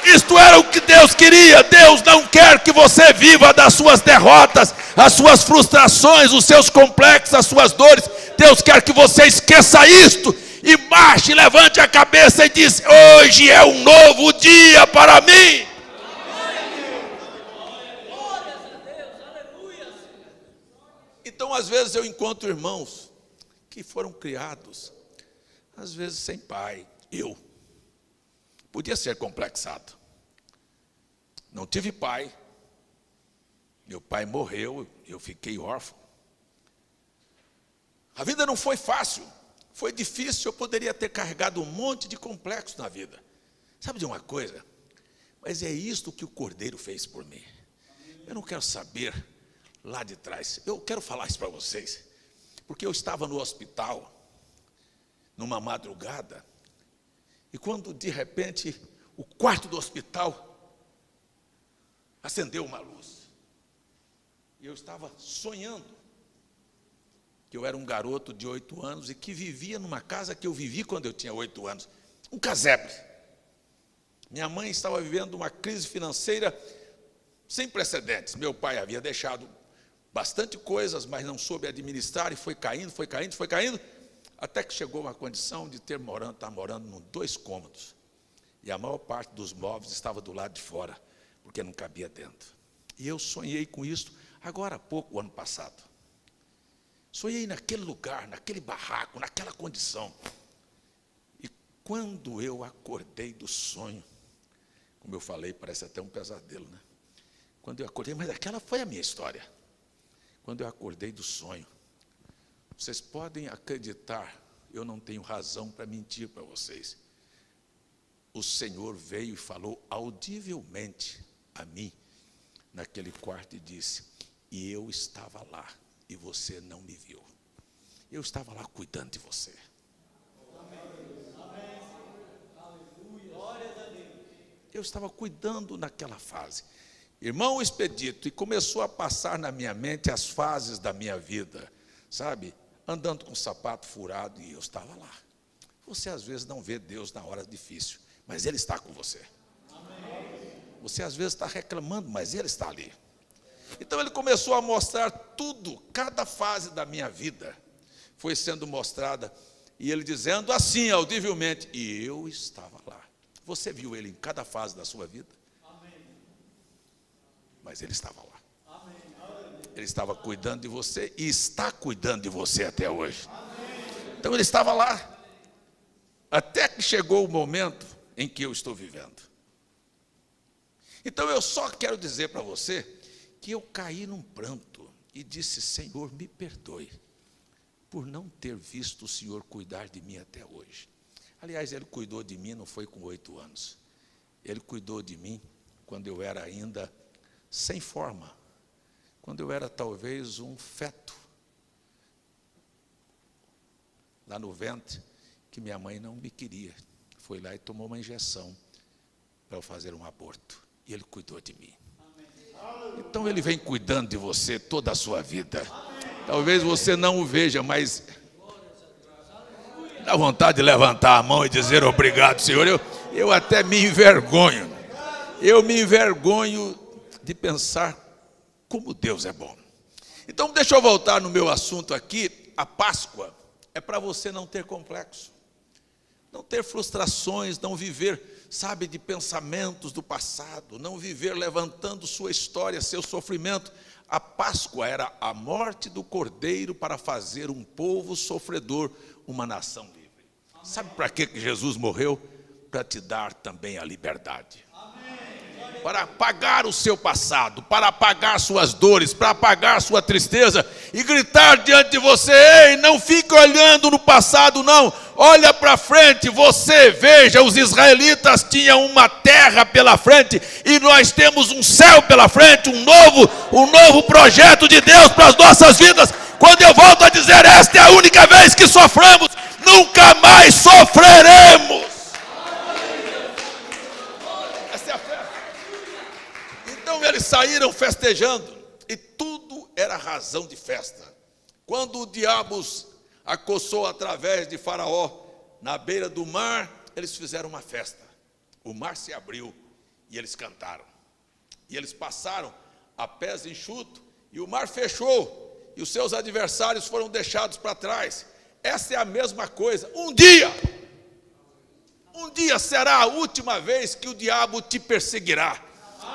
Isto era o que Deus queria. Deus não quer que você viva das suas derrotas, as suas frustrações, os seus complexos, as suas dores. Deus quer que você esqueça isto e marche, levante a cabeça e diz: hoje é um novo dia para mim. Então, às vezes eu encontro irmãos que foram criados, às vezes sem pai. Eu podia ser complexado. Não tive pai. Meu pai morreu, eu fiquei órfão. A vida não foi fácil, foi difícil. Eu poderia ter carregado um monte de complexos na vida. Sabe de uma coisa? Mas é isto que o Cordeiro fez por mim. Eu não quero saber lá de trás. Eu quero falar isso para vocês, porque eu estava no hospital, numa madrugada, e quando de repente o quarto do hospital acendeu uma luz, e eu estava sonhando que eu era um garoto de 8 anos e que vivia numa casa que eu vivi quando eu tinha 8 anos, um casebre. Minha mãe estava vivendo uma crise financeira sem precedentes. Meu pai havia deixado bastante coisas, mas não soube administrar e foi caindo, até que chegou uma condição de estar morando em 2 cômodos. E a maior parte dos móveis estava do lado de fora, porque não cabia dentro. E eu sonhei com isso agora há pouco, o ano passado. Sonhei naquele lugar, naquele barraco, naquela condição. E quando eu acordei do sonho, como eu falei, parece até um pesadelo, né? Quando eu acordei, mas aquela foi a minha história. Quando eu acordei do sonho, vocês podem acreditar, eu não tenho razão para mentir para vocês. O Senhor veio e falou audivelmente a mim, naquele quarto, e disse: e eu estava lá, e você não me viu. Eu estava lá cuidando de você. Eu estava cuidando naquela fase. Irmão Expedito, e começou a passar na minha mente as fases da minha vida, sabe? Andando com o sapato furado, e eu estava lá. Você às vezes não vê Deus na hora difícil, mas Ele está com você. Você às vezes está reclamando, mas Ele está ali. Então Ele começou a mostrar tudo, cada fase da minha vida foi sendo mostrada, e Ele dizendo assim, audivelmente, e eu estava lá. Você viu Ele em cada fase da sua vida? Mas Ele estava lá. Ele estava cuidando de você e está cuidando de você até hoje. Então Ele estava lá, até que chegou o momento em que eu estou vivendo. Então eu só quero dizer para você que eu caí num pranto e disse: Senhor, me perdoe por não ter visto o Senhor cuidar de mim até hoje. Aliás, Ele cuidou de mim, não foi com 8 anos. Ele cuidou de mim quando eu era ainda sem forma, quando eu era talvez um feto, lá no ventre, que minha mãe não me queria. Foi lá e tomou uma injeção para eu fazer um aborto. E Ele cuidou de mim. Então Ele vem cuidando de você toda a sua vida. Talvez você não o veja, mas dá vontade de levantar a mão e dizer: obrigado, Senhor. Eu até me envergonho. Eu me envergonho de pensar como Deus é bom. Então deixa eu voltar no meu assunto aqui. A Páscoa é para você não ter complexo, não ter frustrações, não viver, sabe, de pensamentos do passado, não viver levantando sua história, seu sofrimento. A Páscoa era a morte do Cordeiro para fazer um povo sofredor uma nação livre. Sabe para que Jesus morreu? Para te dar também a liberdade. Para apagar o seu passado, para apagar suas dores, para apagar sua tristeza e gritar diante de você: ei, não fique olhando no passado, não, olha para frente. Você veja, os israelitas tinham uma terra pela frente e nós temos um céu pela frente, um novo projeto de Deus para as nossas vidas. Quando eu volto a dizer, esta é a única vez que sofremos, nunca mais sofreremos. festejando, e tudo era razão de festa. Quando o diabo os acossou através de Faraó na beira do mar, eles fizeram uma festa. O mar se abriu e eles cantaram. E eles passaram a pés enxutos, e o mar fechou, e os seus adversários foram deixados para trás. Essa é a mesma coisa. Um dia será a última vez que o diabo te perseguirá,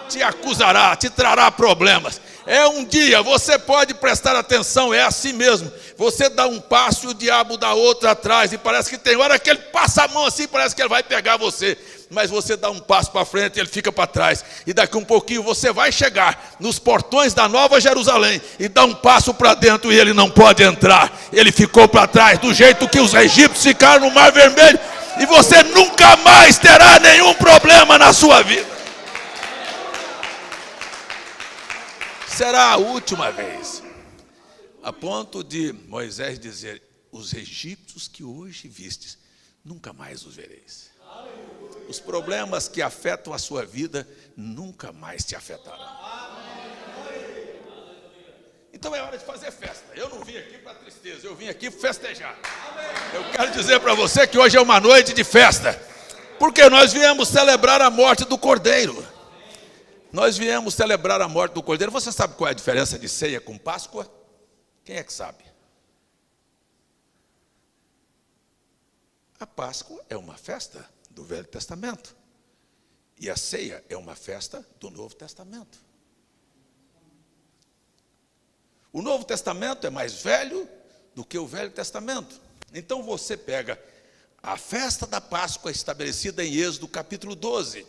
te acusará, te trará problemas. É um dia, você pode prestar atenção, é assim mesmo. Você dá um passo e o diabo dá outro atrás, e parece que tem hora que ele passa a mão assim, parece que ele vai pegar você. Mas você dá um passo para frente e ele fica para trás. E daqui um pouquinho você vai chegar nos portões da Nova Jerusalém e dá um passo para dentro e ele não pode entrar. Ele ficou para trás, do jeito que os egípcios ficaram no Mar Vermelho. E você nunca mais terá nenhum problema na sua vida. Será a última vez. A ponto de Moisés dizer: os egípcios que hoje vistes, nunca mais os vereis. Os problemas que afetam a sua vida nunca mais te afetarão. Então é hora de fazer festa. Eu não vim aqui para tristeza, eu vim aqui para festejar. Eu quero dizer para você que hoje é uma noite de festa, porque nós viemos celebrar a morte do Cordeiro. Nós viemos celebrar a morte do Cordeiro. Você sabe qual é a diferença de ceia com Páscoa? Quem é que sabe? A Páscoa é uma festa do Velho Testamento, e a ceia é uma festa do Novo Testamento. O Novo Testamento é mais velho do que o Velho Testamento. Então você pega a festa da Páscoa estabelecida em Êxodo capítulo 12,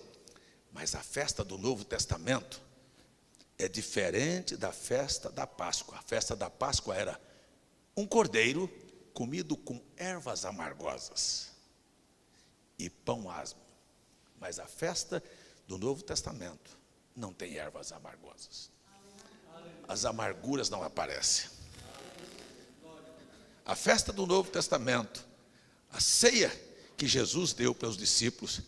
mas a festa do Novo Testamento é diferente da festa da Páscoa. A festa da Páscoa era um cordeiro comido com ervas amargosas e pão asmo. Mas a festa do Novo Testamento não tem ervas amargosas. As amarguras não aparecem. A festa do Novo Testamento, a ceia que Jesus deu para os discípulos,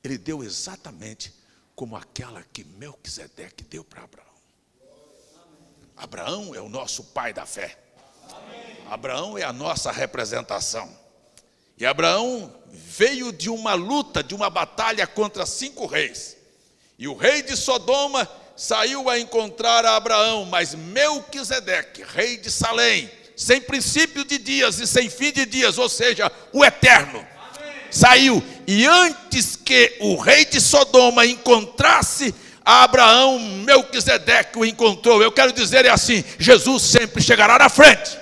ele deu exatamente como aquela que Melquisedeque deu para Abraão. Abraão é o nosso pai da fé. Abraão é a nossa representação. E Abraão veio de uma luta, de uma batalha contra 5 reis. E o rei de Sodoma saiu a encontrar a Abraão, mas Melquisedeque, rei de Salém, sem princípio de dias e sem fim de dias, ou seja, o eterno, saiu. E antes que o rei de Sodoma encontrasse a Abraão, Melquisedeque o encontrou. Eu quero dizer assim: Jesus sempre chegará na frente.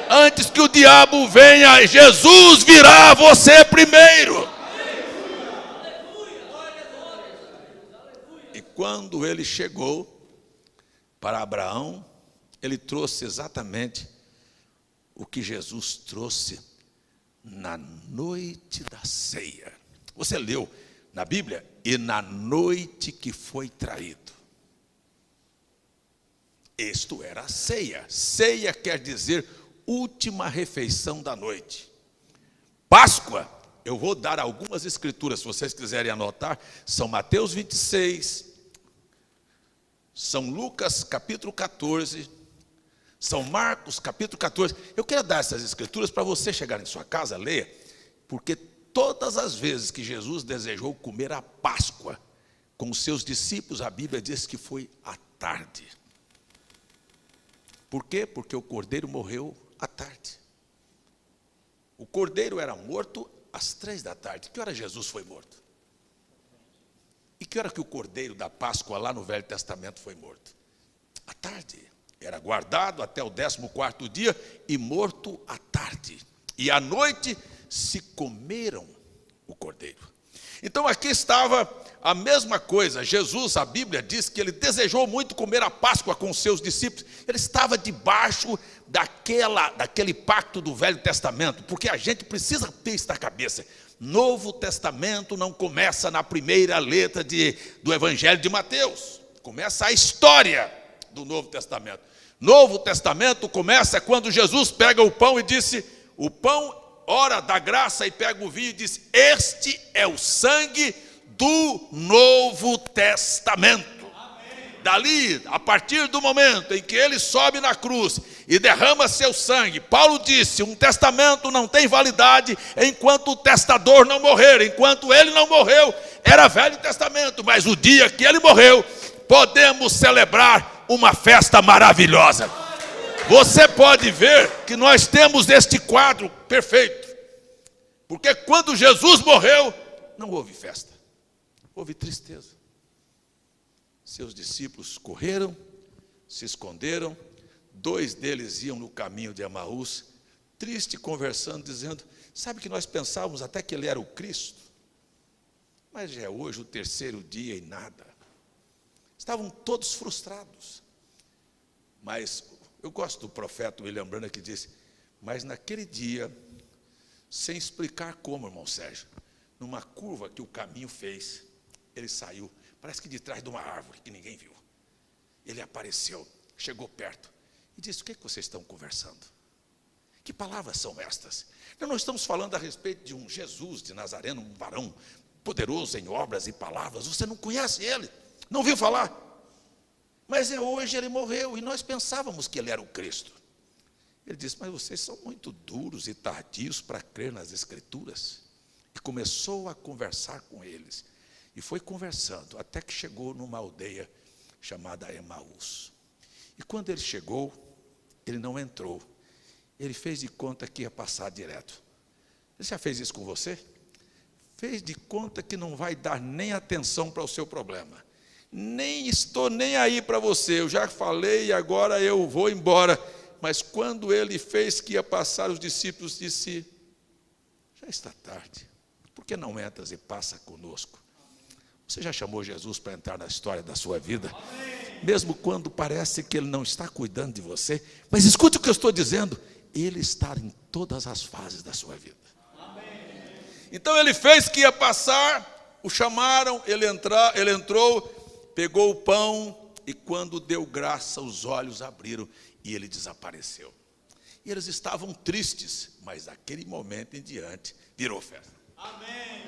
Antes que o diabo venha, Jesus virá a você primeiro. E quando ele chegou para Abraão, ele trouxe exatamente o que Jesus trouxe na noite da ceia. Você leu na Bíblia? E na noite que foi traído. Isto era a ceia. Ceia quer dizer última refeição da noite. Páscoa, eu vou dar algumas escrituras, se vocês quiserem anotar, são Mateus 26, São Lucas capítulo 14, São Marcos capítulo 14. Eu quero dar essas escrituras para você chegar em sua casa, ler, porque todas as vezes que Jesus desejou comer a Páscoa com os seus discípulos, a Bíblia diz que foi à tarde. Por quê? Porque o cordeiro morreu à tarde. O cordeiro era morto às 3 da tarde. Que hora Jesus foi morto? E que hora que o cordeiro da Páscoa lá no Velho Testamento foi morto? À tarde. Era guardado até o 14º dia e morto à tarde. E à noite se comeram o cordeiro. Então aqui estava a mesma coisa. Jesus, a Bíblia diz que ele desejou muito comer a Páscoa com os seus discípulos. Ele estava debaixo daquele pacto do Velho Testamento, porque a gente precisa ter isso na cabeça. Novo Testamento não começa na primeira letra do Evangelho de Mateus. Começa a história do Novo Testamento. Novo Testamento começa quando Jesus pega o pão e disse: o pão, ora, dá graça, e pega o vinho e diz: este é o sangue do Novo Testamento. Dali, a partir do momento em que ele sobe na cruz e derrama seu sangue, Paulo disse, um testamento não tem validade enquanto o testador não morrer. Enquanto ele não morreu, era Velho Testamento, mas o dia que ele morreu, podemos celebrar uma festa maravilhosa. Você pode ver que nós temos este quadro perfeito, porque quando Jesus morreu, não houve festa, houve tristeza. Seus discípulos correram, se esconderam, 2 deles iam no caminho de Emaús, triste, conversando, dizendo, sabe que nós pensávamos até que ele era o Cristo, mas já é hoje o 3º dia e nada. Estavam todos frustrados. Mas eu gosto do profeta William Branham que disse, mas naquele dia, sem explicar como, irmão Sérgio, numa curva que o caminho fez, ele saiu, parece que de trás de uma árvore que ninguém viu. Ele apareceu, chegou perto e disse, o que vocês estão conversando? Que palavras são estas? Nós não estamos falando a respeito de um Jesus de Nazareno, um varão poderoso em obras e palavras. Você não conhece ele, não viu falar. Mas hoje ele morreu e nós pensávamos que ele era o Cristo. Ele disse, mas vocês são muito duros e tardios para crer nas Escrituras. E começou a conversar com eles. E foi conversando, até que chegou numa aldeia chamada Emaús. E quando ele chegou, ele não entrou. Ele fez de conta que ia passar direto. Ele já fez isso com você? Fez de conta que não vai dar nem atenção para o seu problema. Nem estou nem aí para você, eu já falei e agora eu vou embora. Mas quando ele fez que ia passar, os discípulos disse, já está tarde, por que não entras e passa conosco? Você já chamou Jesus para entrar na história da sua vida? Mesmo quando parece que ele não está cuidando de você, mas escute o que eu estou dizendo, ele está em todas as fases da sua vida. Então ele fez que ia passar, o chamaram, ele entrou, pegou o pão e quando deu graça, os olhos abriram e ele desapareceu. E eles estavam tristes, mas daquele momento em diante virou festa. Amém.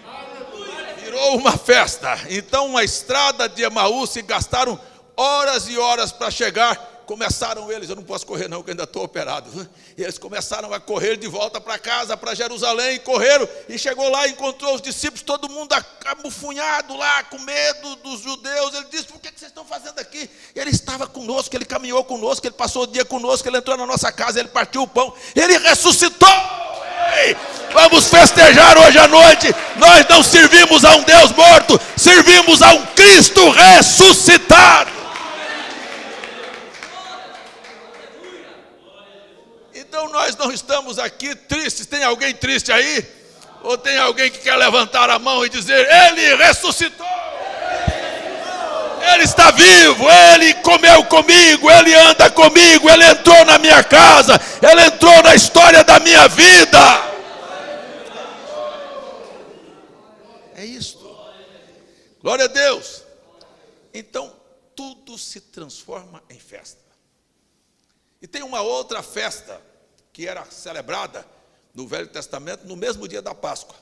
Virou uma festa. Então a estrada de Emaús se gastaram horas e horas para chegar. Começaram eles, eu não posso correr não, porque ainda estou operado. Eles começaram a correr de volta para casa, para Jerusalém, correram, e chegou lá, encontrou os discípulos, todo mundo amufunhado lá, com medo dos judeus. Ele disse, por que vocês estão fazendo aqui? Ele estava conosco, ele caminhou conosco, ele passou o dia conosco, ele entrou na nossa casa, ele partiu o pão, ele ressuscitou. Ei, vamos festejar hoje à noite. Nós não servimos a um Deus morto, servimos a um Cristo ressuscitado. Então nós não estamos aqui tristes. Tem alguém triste aí? Ou tem alguém que quer levantar a mão e dizer, ele ressuscitou, ele está vivo, ele comeu comigo, ele anda comigo, ele entrou na minha casa, ele entrou na história da minha vida. É isto. Glória a Deus. Então tudo se transforma em festa. E tem uma outra festa que era celebrada no Velho Testamento no mesmo dia da Páscoa.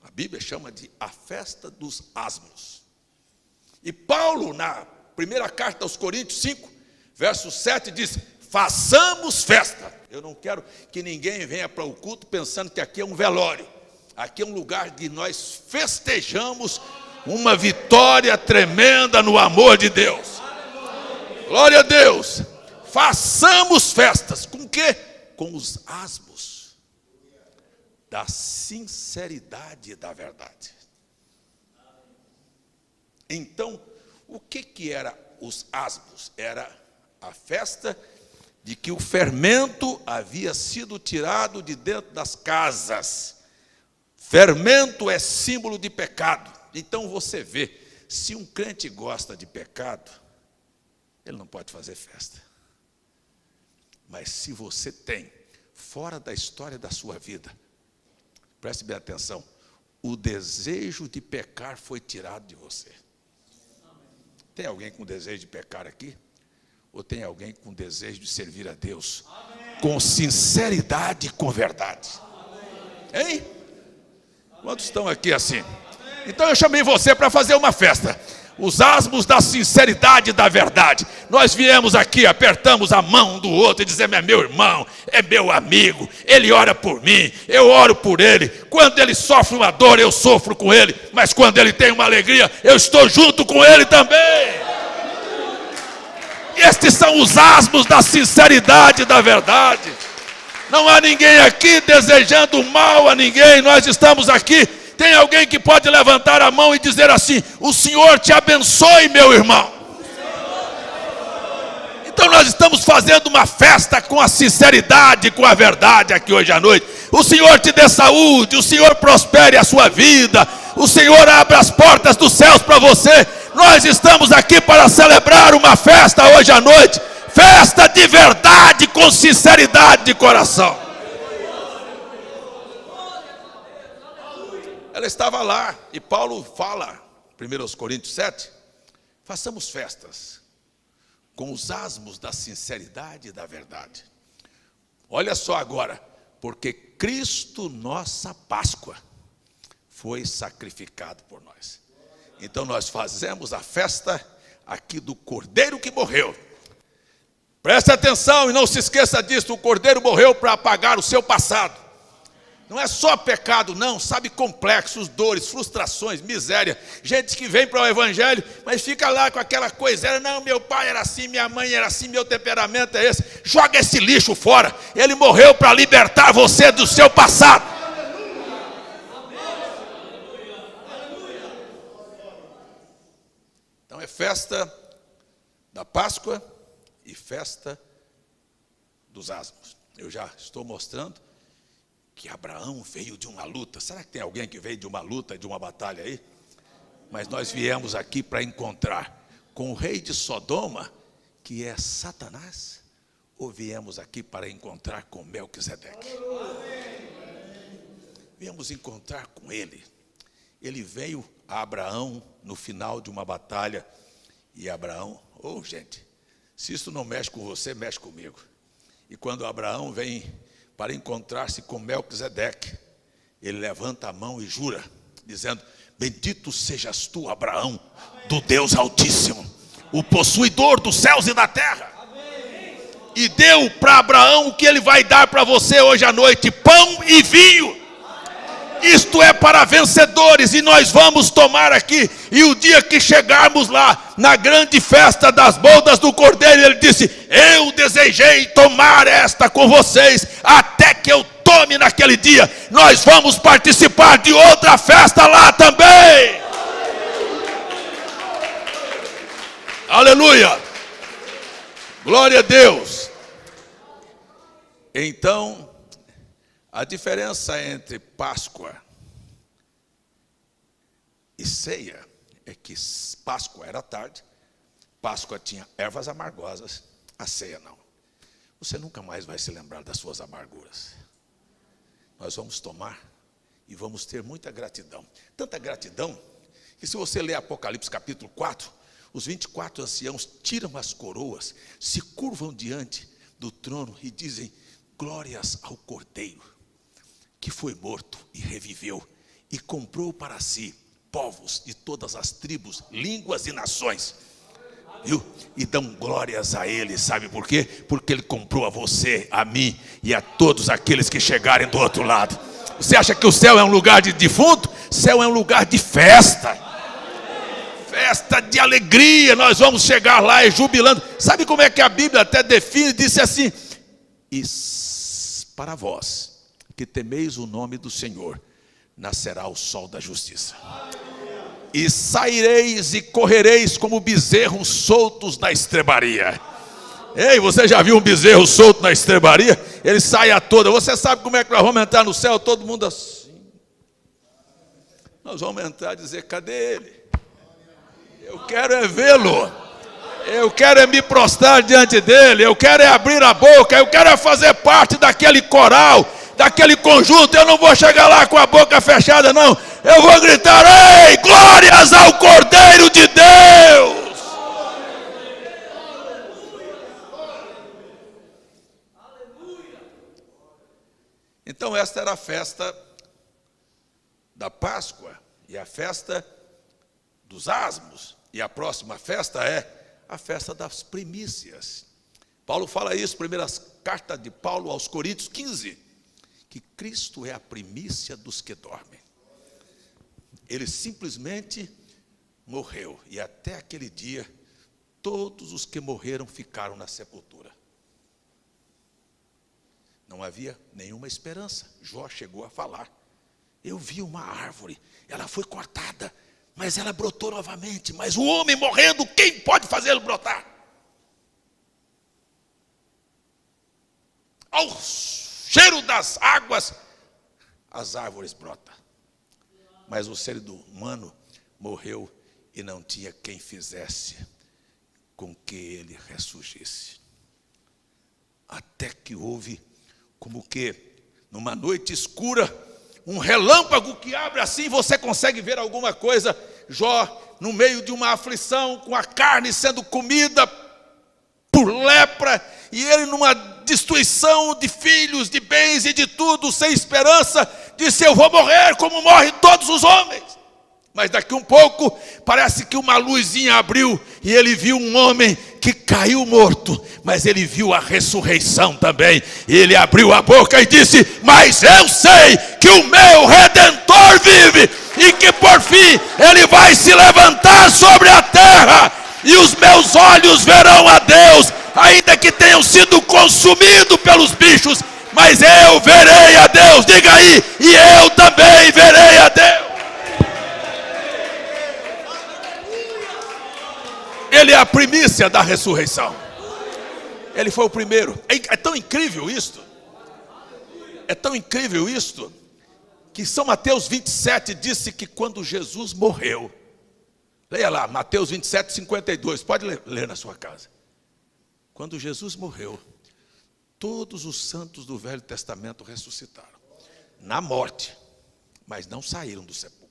A Bíblia chama de a festa dos asmos. E Paulo, na primeira carta aos Coríntios 5, verso 7, diz, façamos festa. Eu não quero que ninguém venha para o culto pensando que aqui é um velório. Aqui é um lugar que nós festejamos uma vitória tremenda no amor de Deus. Glória a Deus. Façamos festas, com o quê? Com os asmos da sinceridade e da verdade. Então, o que era os asmos? Era a festa de que o fermento havia sido tirado de dentro das casas. Fermento é símbolo de pecado. Então você vê, se um crente gosta de pecado, ele não pode fazer festa. Mas se você tem, fora da história da sua vida, preste bem atenção, o desejo de pecar foi tirado de você. Tem alguém com desejo de pecar aqui? Ou tem alguém com desejo de servir a Deus? Com sinceridade e com verdade? Hein? Quantos estão aqui assim? Então eu chamei você para fazer uma festa. os asmos da sinceridade e da verdade. Nós viemos aqui, apertamos a mão do outro e dizemos: é meu irmão, é meu amigo, ele ora por mim, eu oro por ele. Quando ele sofre uma dor, eu sofro com ele, mas quando ele tem uma alegria, eu estou junto com ele também. Estes são os asmos da sinceridade e da verdade. Não há ninguém aqui desejando mal a ninguém, nós estamos aqui. Tem alguém que pode levantar a mão e dizer assim: o Senhor te abençoe, meu irmão. Então nós estamos fazendo uma festa com a sinceridade, com a verdade aqui hoje à noite. O Senhor te dê saúde, o Senhor prospere a sua vida, o Senhor abra as portas dos céus para você. Nós estamos aqui para celebrar uma festa hoje à noite. Festa de verdade, com sinceridade de coração. Ela estava lá, e Paulo fala, 1 Coríntios 7, façamos festas com os asmos da sinceridade e da verdade. Olha só agora, porque Cristo, nossa Páscoa, foi sacrificado por nós. Então nós fazemos a festa aqui do Cordeiro que morreu. Preste atenção e não se esqueça disso, o Cordeiro morreu para apagar o seu passado. Não é só pecado não, sabe, complexos, dores, frustrações, miséria. Gente que vem para o Evangelho, mas fica lá com aquela coisa: não, meu pai era assim, minha mãe era assim, meu temperamento é esse. Joga esse lixo fora. Ele morreu para libertar você do seu passado. Então é festa da Páscoa e festa dos asmos. Eu já estou mostrando que Abraão veio de uma luta. Será que tem alguém que veio de uma luta, de uma batalha aí? Mas nós viemos aqui para encontrar com o rei de Sodoma, que é Satanás, ou viemos aqui para encontrar com Melquisedeque? Viemos encontrar com ele. Ele veio a Abraão no final de uma batalha, e Abraão, gente, se isso não mexe com você, mexe comigo. E quando Abraão vem para encontrar-se com Melquisedeque, ele levanta a mão e jura, dizendo: bendito sejas tu, Abraão, do Deus Altíssimo, o possuidor dos céus e da terra. E deu para Abraão o que ele vai dar para você hoje à noite: pão e vinho. Isto é para vencedores, e nós vamos tomar aqui. E o dia que chegarmos lá, na grande festa das bodas do Cordeiro, ele disse: eu desejei tomar esta com vocês, até que eu tome naquele dia. Nós vamos participar de outra festa lá também. Aleluia! Glória a Deus! Então, a diferença entre Páscoa e ceia é que Páscoa era tarde, Páscoa tinha ervas amargosas, a ceia não. Você nunca mais vai se lembrar das suas amarguras. Nós vamos tomar e vamos ter muita gratidão. Tanta gratidão que, se você ler Apocalipse capítulo 4, os 24 anciãos tiram as coroas, se curvam diante do trono e dizem: glórias ao Cordeiro, que foi morto e reviveu, e comprou para si povos de todas as tribos, línguas e nações. Viu? E dão glórias a ele, sabe por quê? Porque ele comprou a você, a mim e a todos aqueles que chegarem do outro lado. Você acha que o céu é um lugar de defunto? O céu é um lugar de festa. Festa de alegria. Nós vamos chegar lá e jubilando. Sabe como é que a Bíblia até define? Disse assim: e para vós que temeis o nome do Senhor, nascerá o sol da justiça. E saireis e correreis como bezerros soltos na estrebaria. Ei, você já viu um bezerro solto na estrebaria? Ele sai a toda. Você sabe como é que nós vamos entrar no céu? Todo mundo assim. Nós vamos entrar e dizer: cadê ele? Eu quero é vê-lo. Eu quero é me prostrar diante dele. Eu quero é abrir a boca. Eu quero é fazer parte daquele coral, daquele conjunto. Eu não vou chegar lá com a boca fechada, não. Eu vou gritar: ei, glórias ao Cordeiro de Deus. Então esta era a festa da Páscoa e a festa dos asmos. E a próxima festa é a festa das primícias. Paulo fala isso, primeira carta de Paulo aos Coríntios 15, que Cristo é a primícia dos que dormem. Ele simplesmente morreu, e até aquele dia, todos os que morreram ficaram na sepultura. Não havia nenhuma esperança. Jó chegou a falar: eu vi uma árvore, ela foi cortada, mas ela brotou novamente. Mas o homem morrendo, quem pode fazê-lo brotar? Ao cheiro das águas, as árvores brotam. Mas o ser humano morreu e não tinha quem fizesse com que ele ressurgisse. Até que houve, como que numa noite escura, um relâmpago que abre assim, você consegue ver alguma coisa. Jó, no meio de uma aflição, com a carne sendo comida por lepra, e ele numa destruição de filhos, de bens e de tudo, sem esperança, disse: eu vou morrer como morrem todos os homens. Mas daqui um pouco, parece que uma luzinha abriu, e ele viu um homem que caiu morto, mas ele viu a ressurreição também. Ele abriu a boca e disse: mas eu sei que o meu Redentor vive, e que por fim ele vai se levantar sobre a terra, e os meus olhos verão a Deus, ainda que tenham sido consumidos pelos bichos, mas eu verei a Deus. Diga aí: e eu também verei a Deus. Ele é a primícia da ressurreição. Ele foi o primeiro. É tão incrível isto. É tão incrível isto, que São Mateus 27 disse que quando Jesus morreu, leia lá, Mateus 27, 52, pode ler na sua casa. Quando Jesus morreu, todos os santos do Velho Testamento ressuscitaram, na morte, mas não saíram do sepulcro.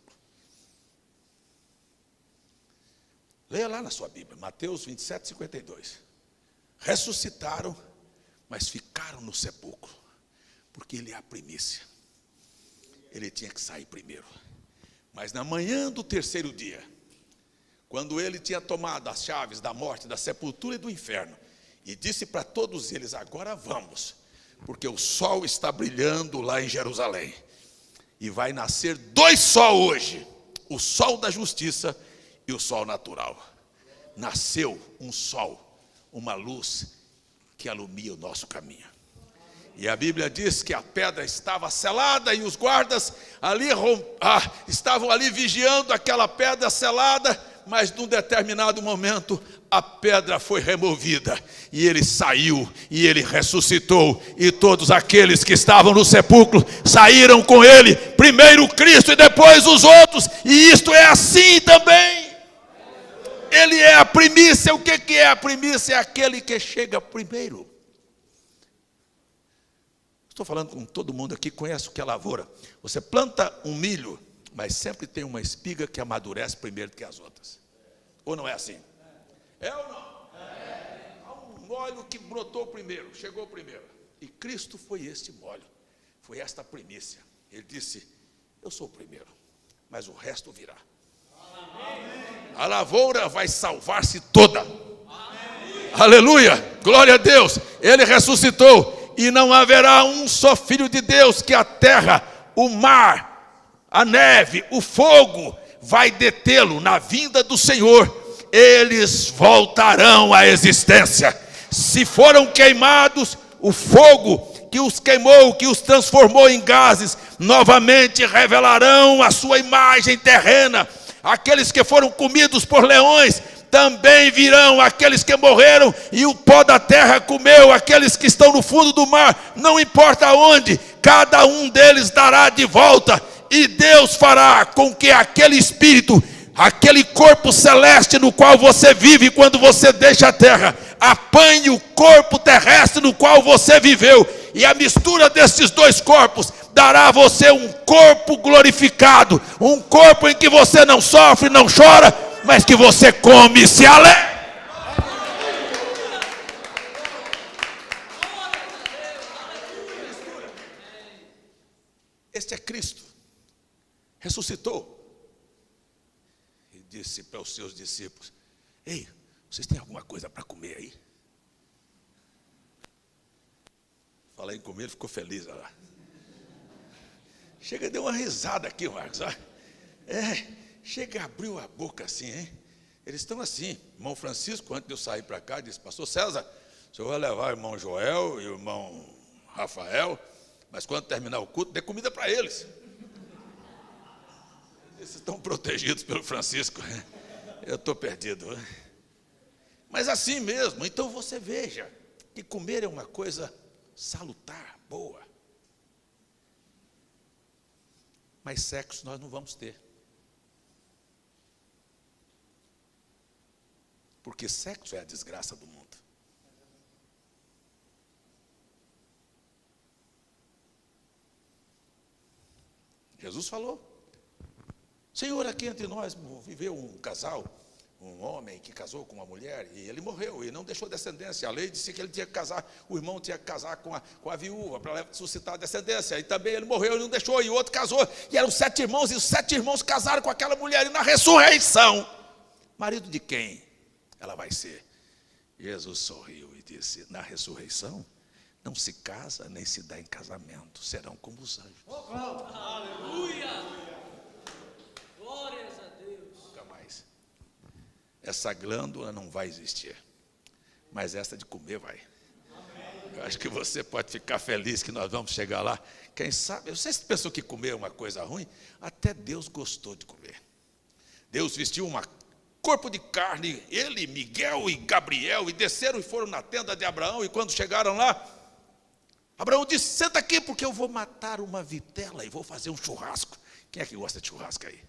Leia lá na sua Bíblia, Mateus 27, 52. Ressuscitaram, mas ficaram no sepulcro, porque ele é a primícia. Ele tinha que sair primeiro. Mas na manhã do terceiro dia, quando ele tinha tomado as chaves da morte, da sepultura e do inferno, e disse para todos eles: agora vamos, porque o sol está brilhando lá em Jerusalém, e vai nascer dois sol hoje, o sol da justiça e o sol natural. Nasceu um sol, uma luz que alumia o nosso caminho. E a Bíblia diz que a pedra estava selada, e os guardas ali estavam ali vigiando aquela pedra selada, mas num determinado momento a pedra foi removida, e ele saiu, e ele ressuscitou, e todos aqueles que estavam no sepulcro saíram com ele, primeiro Cristo e depois os outros, e isto é assim também. Ele é a primícia. O que é a primícia? É aquele que chega primeiro. Estou falando com todo mundo aqui, conhece o que é lavoura. Você planta um milho, mas sempre tem uma espiga que amadurece primeiro do que as outras. Ou não é assim? É ou não? Há um molho que brotou primeiro, chegou primeiro. E Cristo foi este molho, foi esta primícia. Ele disse: eu sou o primeiro, mas o resto virá. A lavoura vai salvar-se toda. Aleluia, glória a Deus. Ele ressuscitou, e não haverá um só filho de Deus que a terra, o mar, a neve, o fogo vai detê-lo na vinda do Senhor. Eles voltarão à existência. Se foram queimados, o fogo que os queimou, que os transformou em gases, novamente revelarão a sua imagem terrena. Aqueles que foram comidos por leões também virão, aqueles que morreram e o pó da terra comeu, aqueles que estão no fundo do mar, não importa onde, cada um deles dará de volta, e Deus fará com que aquele espírito, aquele corpo celeste no qual você vive quando você deixa a terra, apanhe o corpo terrestre no qual você viveu, e a mistura desses dois corpos dará a você um corpo glorificado, um corpo em que você não sofre, não chora, mas que você come e se alegra. Este é Cristo, ressuscitou. disse para os seus discípulos: ei, vocês têm alguma coisa para comer aí? Falei com ele, ficou feliz, olha lá. Chega, deu uma risada aqui, Marcos. Chega, abriu a boca assim, hein? Eles estão assim. Irmão Francisco, antes de eu sair para cá, disse: pastor César, o senhor vai levar o irmão Joel e o irmão Rafael, mas quando terminar o culto, dê comida para eles. Eles estão protegidos pelo Francisco. Eu estou perdido. Mas assim mesmo, então você veja que comer é uma coisa salutar, boa. Mas sexo nós não vamos ter. Porque sexo é a desgraça do mundo. Jesus falou: Senhor, aqui entre nós viveu um casal, um homem que casou com uma mulher, e ele morreu, e não deixou descendência. A lei disse que ele tinha que casar, o irmão tinha que casar com a viúva, para suscitar a descendência, e também ele morreu e não deixou, e o outro casou, e eram 7 irmãos, e os 7 irmãos casaram com aquela mulher, e na ressurreição, marido de quem ela vai ser? Jesus sorriu e disse: na ressurreição, não se casa, nem se dá em casamento, serão como os anjos. Aleluia! Glórias a Deus. Nunca mais. Essa glândula não vai existir, mas essa de comer vai. Eu acho que você pode ficar feliz que nós vamos chegar lá. Quem sabe, vocês pensam que comer é uma coisa ruim? Até Deus gostou de comer. Deus vestiu um corpo de carne, ele, Miguel e Gabriel, e desceram e foram na tenda de Abraão, e quando chegaram lá, Abraão disse: senta aqui, porque eu vou matar uma vitela e vou fazer um churrasco. Quem é que gosta de churrasco aí?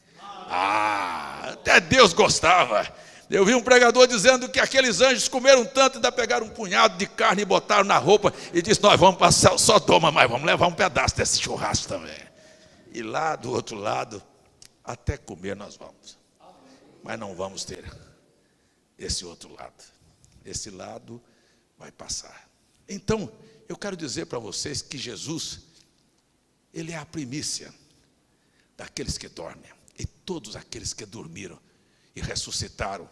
Até Deus gostava. Eu vi um pregador dizendo que aqueles anjos comeram tanto, ainda pegaram um punhado de carne e botaram na roupa, e disse: nós vamos passar o Sodoma, mas vamos levar um pedaço desse churrasco também. E lá do outro lado, até comer nós vamos, mas não vamos ter esse outro lado. Esse lado vai passar. Então, eu quero dizer para vocês que Jesus, ele é a primícia daqueles que dormem. E todos aqueles que dormiram e ressuscitaram,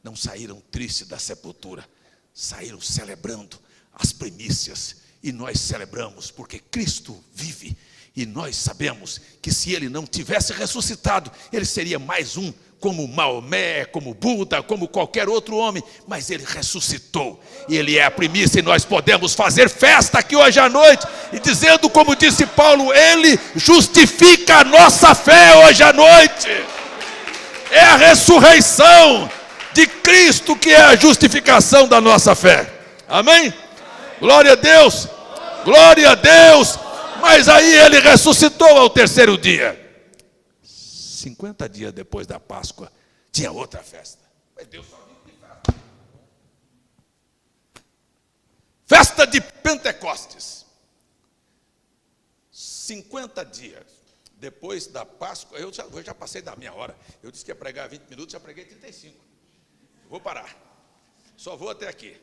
não saíram tristes da sepultura, saíram celebrando as primícias. E nós celebramos porque Cristo vive. E nós sabemos que se ele não tivesse ressuscitado, ele seria mais um, como Maomé, como Buda, como qualquer outro homem. Mas ele ressuscitou, e ele é a primícia, e nós podemos fazer festa aqui hoje à noite, e dizendo, como disse Paulo, ele justifica a nossa fé hoje à noite. É a ressurreição de Cristo que é a justificação da nossa fé. Amém? Glória a Deus, glória a Deus. Mas aí ele ressuscitou ao 3º dia. 50 dias depois da Páscoa, tinha outra festa. Mas Deus só vive de festa. Festa de Pentecostes. 50 dias depois da Páscoa, eu já passei da minha hora. Eu disse que ia pregar 20 minutos, já preguei 35. Vou parar. Só vou até aqui.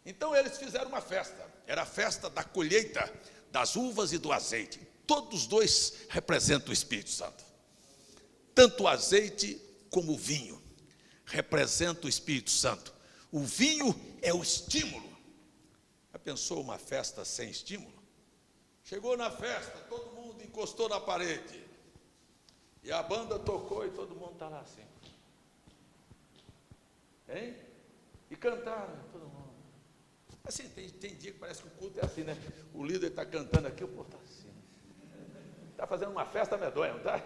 Então eles fizeram uma festa. Era a festa da colheita das uvas e do azeite. Todos os dois representam o Espírito Santo. Tanto o azeite como o vinho representam o Espírito Santo. O vinho é o estímulo. Já pensou uma festa sem estímulo? Chegou na festa, todo mundo encostou na parede. E a banda tocou e todo mundo está lá assim. Hein? E cantaram, todo mundo. Assim, tem dia que parece que o culto é assim, né? O líder está cantando aqui, o povo está assim. Está fazendo uma festa medonha, não está?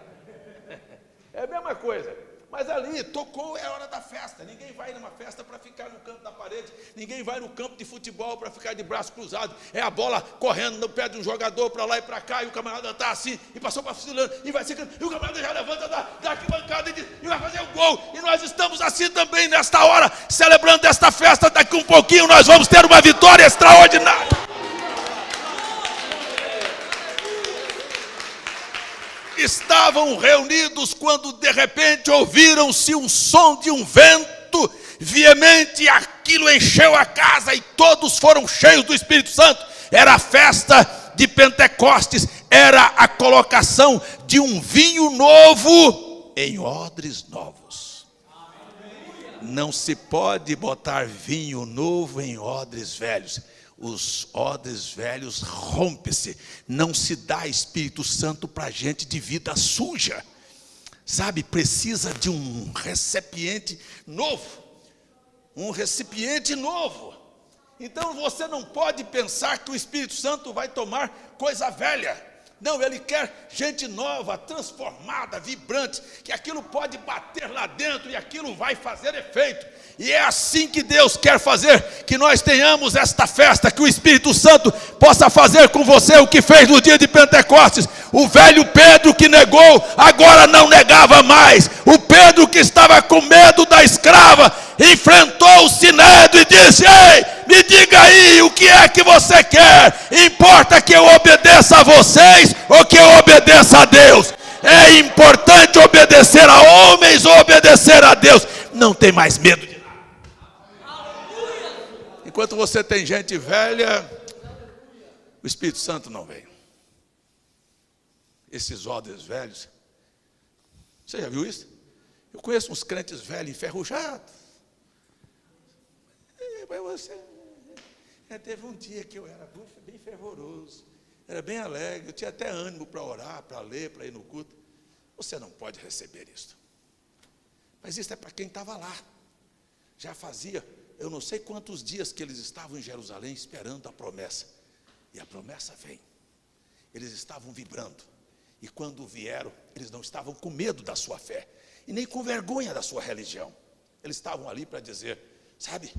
É a mesma coisa. Mas ali, tocou, é hora da festa. Ninguém vai numa festa para ficar no canto da parede. Ninguém vai no campo de futebol para ficar de braço cruzado. É a bola correndo no pé de um jogador para lá e para cá. E o camarada está assim, e passou para fulano, e vai secando. E o camarada já levanta da arquibancada e vai fazer o gol. E nós estamos assim também nesta hora, celebrando esta festa. Daqui um pouquinho nós vamos ter uma vitória extraordinária. Estavam reunidos quando de repente ouviram-se um som de um vento veemente, e aquilo encheu a casa e todos foram cheios do Espírito Santo. Era a festa de Pentecostes, era a colocação de um vinho novo em odres novos. Não se pode botar vinho novo em odres velhos. Os odres velhos rompem-se. Não se dá Espírito Santo para gente de vida suja. Sabe, precisa de um recipiente novo. Um recipiente novo. Então você não pode pensar que o Espírito Santo vai tomar coisa velha. Não, ele quer gente nova, transformada, vibrante, que aquilo pode bater lá dentro e aquilo vai fazer efeito. E é assim que Deus quer fazer, que nós tenhamos esta festa, que o Espírito Santo possa fazer com você o que fez no dia de Pentecostes. O velho Pedro que negou, agora não negava mais. O Pedro que estava com medo da escrava, enfrentou o Sinédrio e disse: ei, me diga aí o que é que você quer. Importa que eu obedeça a vocês ou que eu obedeça a Deus? É importante obedecer a homens ou obedecer a Deus. Não tem mais medo de nada. Enquanto você tem gente velha, o Espírito Santo não vem. Esses odres velhos, você já viu isso? Eu conheço uns crentes velhos enferrujados. Teve um dia que eu era bem fervoroso, era bem alegre, eu tinha até ânimo para orar, para ler, para ir no culto. Você não pode receber isso. Mas isso é para quem estava lá. Já fazia, eu não sei quantos dias que eles estavam em Jerusalém esperando a promessa. E a promessa vem. Eles estavam vibrando. E quando vieram, eles não estavam com medo da sua fé. E nem com vergonha da sua religião. Eles estavam ali para dizer, sabe,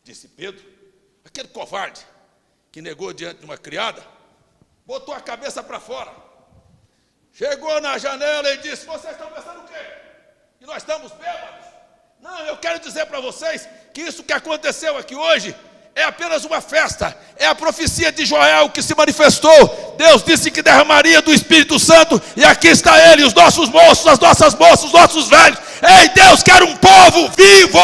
disse Pedro, aquele covarde que negou diante de uma criada, botou a cabeça para fora, chegou na janela e disse: vocês estão pensando o quê? Que nós estamos bêbados? Não, eu quero dizer para vocês que isso que aconteceu aqui hoje é apenas uma festa, é a profecia de Joel que se manifestou. Deus disse que derramaria do Espírito Santo, e aqui está ele, os nossos moços, as nossas moças, os nossos velhos. Ei, Deus quer um povo vivo.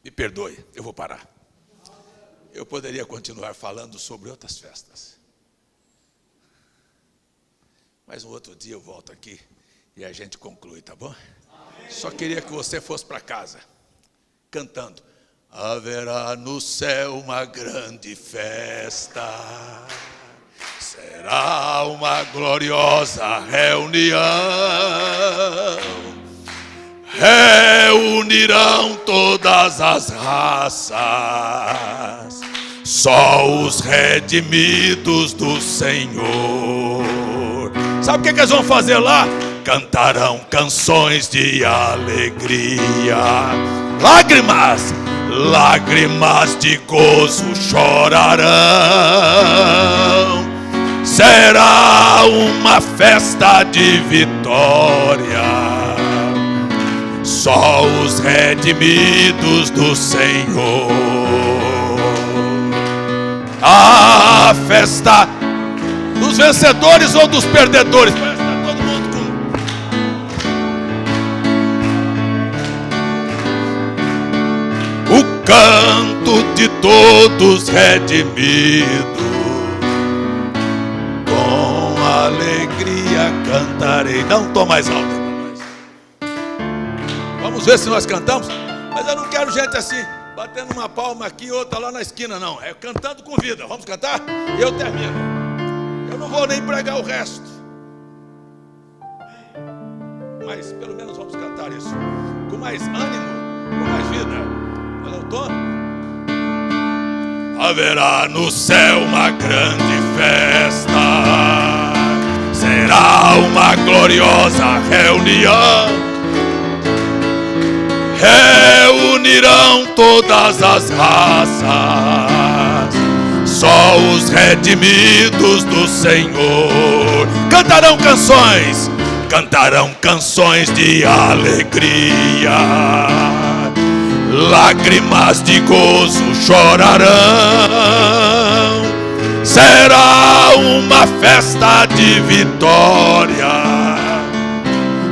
Me perdoe, eu vou parar. Eu poderia continuar falando sobre outras festas, mas um outro dia eu volto aqui e a gente conclui, tá bom? Só queria que você fosse para casa cantando: haverá no céu uma grande festa, será uma gloriosa reunião, reunirão todas as raças, só os redimidos do Senhor. Sabe o que eles vão fazer lá? Cantarão canções de alegria, lágrimas, lágrimas de gozo chorarão. Será uma festa de vitória, só os redimidos do Senhor. A festa dos vencedores ou dos perdedores? Parece que está todo mundo com o canto de todos redimidos. Com alegria cantarei. Não estou mais alto. Vamos ver se nós cantamos. Mas eu não quero gente assim, batendo uma palma aqui e outra lá na esquina, não. É cantando com vida. Vamos cantar? E eu termino. Eu não vou nem pregar o resto, mas pelo menos vamos cantar isso com mais ânimo, com mais vida. Olha o tom. Haverá no céu uma grande festa, será uma gloriosa reunião, reunirão todas as raças, só os redimidos do Senhor. Cantarão canções de alegria, lágrimas de gozo chorarão. Será uma festa de vitória,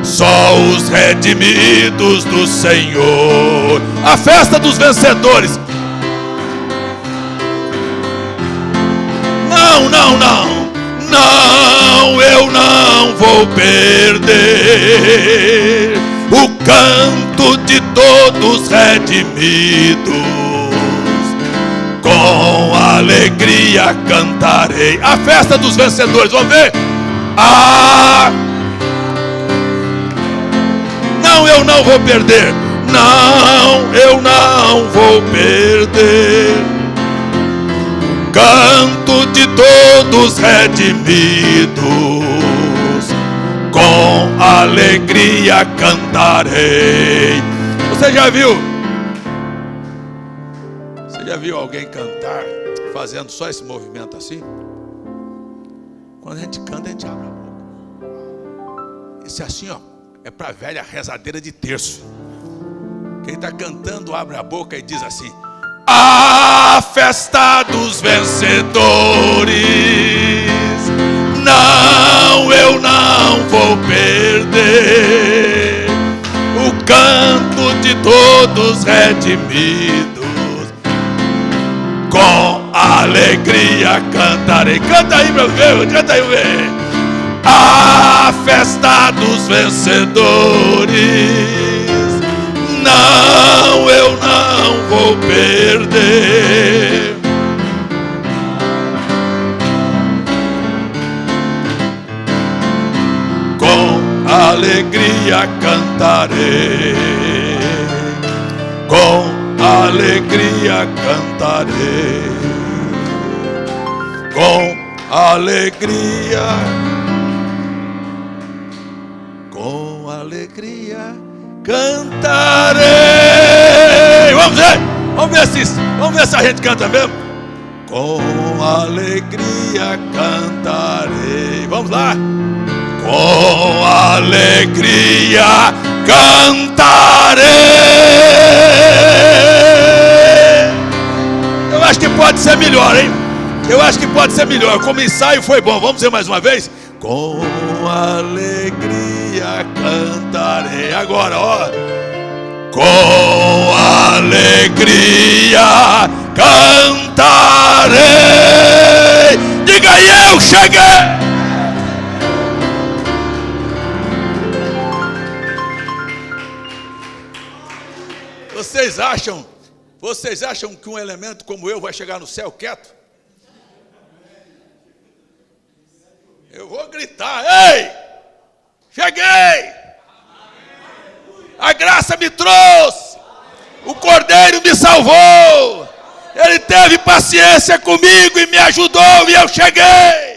só os redimidos do Senhor. A festa dos vencedores. Não, eu não vou perder o canto de todos redimidos. Com alegria cantarei. A festa dos vencedores, vamos ver? Não, eu não vou perder. Não, eu não vou perder o canto de todos redimidos. Com alegria cantarei. Você já viu alguém cantar fazendo só esse movimento assim? Quando a gente canta, a gente abre a boca. Esse assim, ó, é para velha rezadeira de terço. Quem está cantando abre a boca e diz assim: a festa dos vencedores. Não, eu não vou perder o canto de todos redimidos. Com alegria cantarei. Canta aí, meu Deus, canta aí, meu. A festa dos vencedores. Não, eu não vou perder. Com alegria cantarei. Com alegria cantarei. Com alegria. Com alegria cantarei. Vamos ver se a gente canta mesmo. Com alegria cantarei. Vamos lá. Com alegria cantarei. Eu acho que pode ser melhor, hein? Eu acho que pode ser melhor. Como ensaio foi bom. Vamos dizer mais uma vez. Com alegria cantarei. Agora, ó. Com alegria cantarei. Diga aí, eu cheguei. Vocês acham que um elemento como eu vai chegar no céu quieto? Eu vou gritar: ei, cheguei! A graça me trouxe, o Cordeiro me salvou, Ele teve paciência comigo e me ajudou e eu cheguei.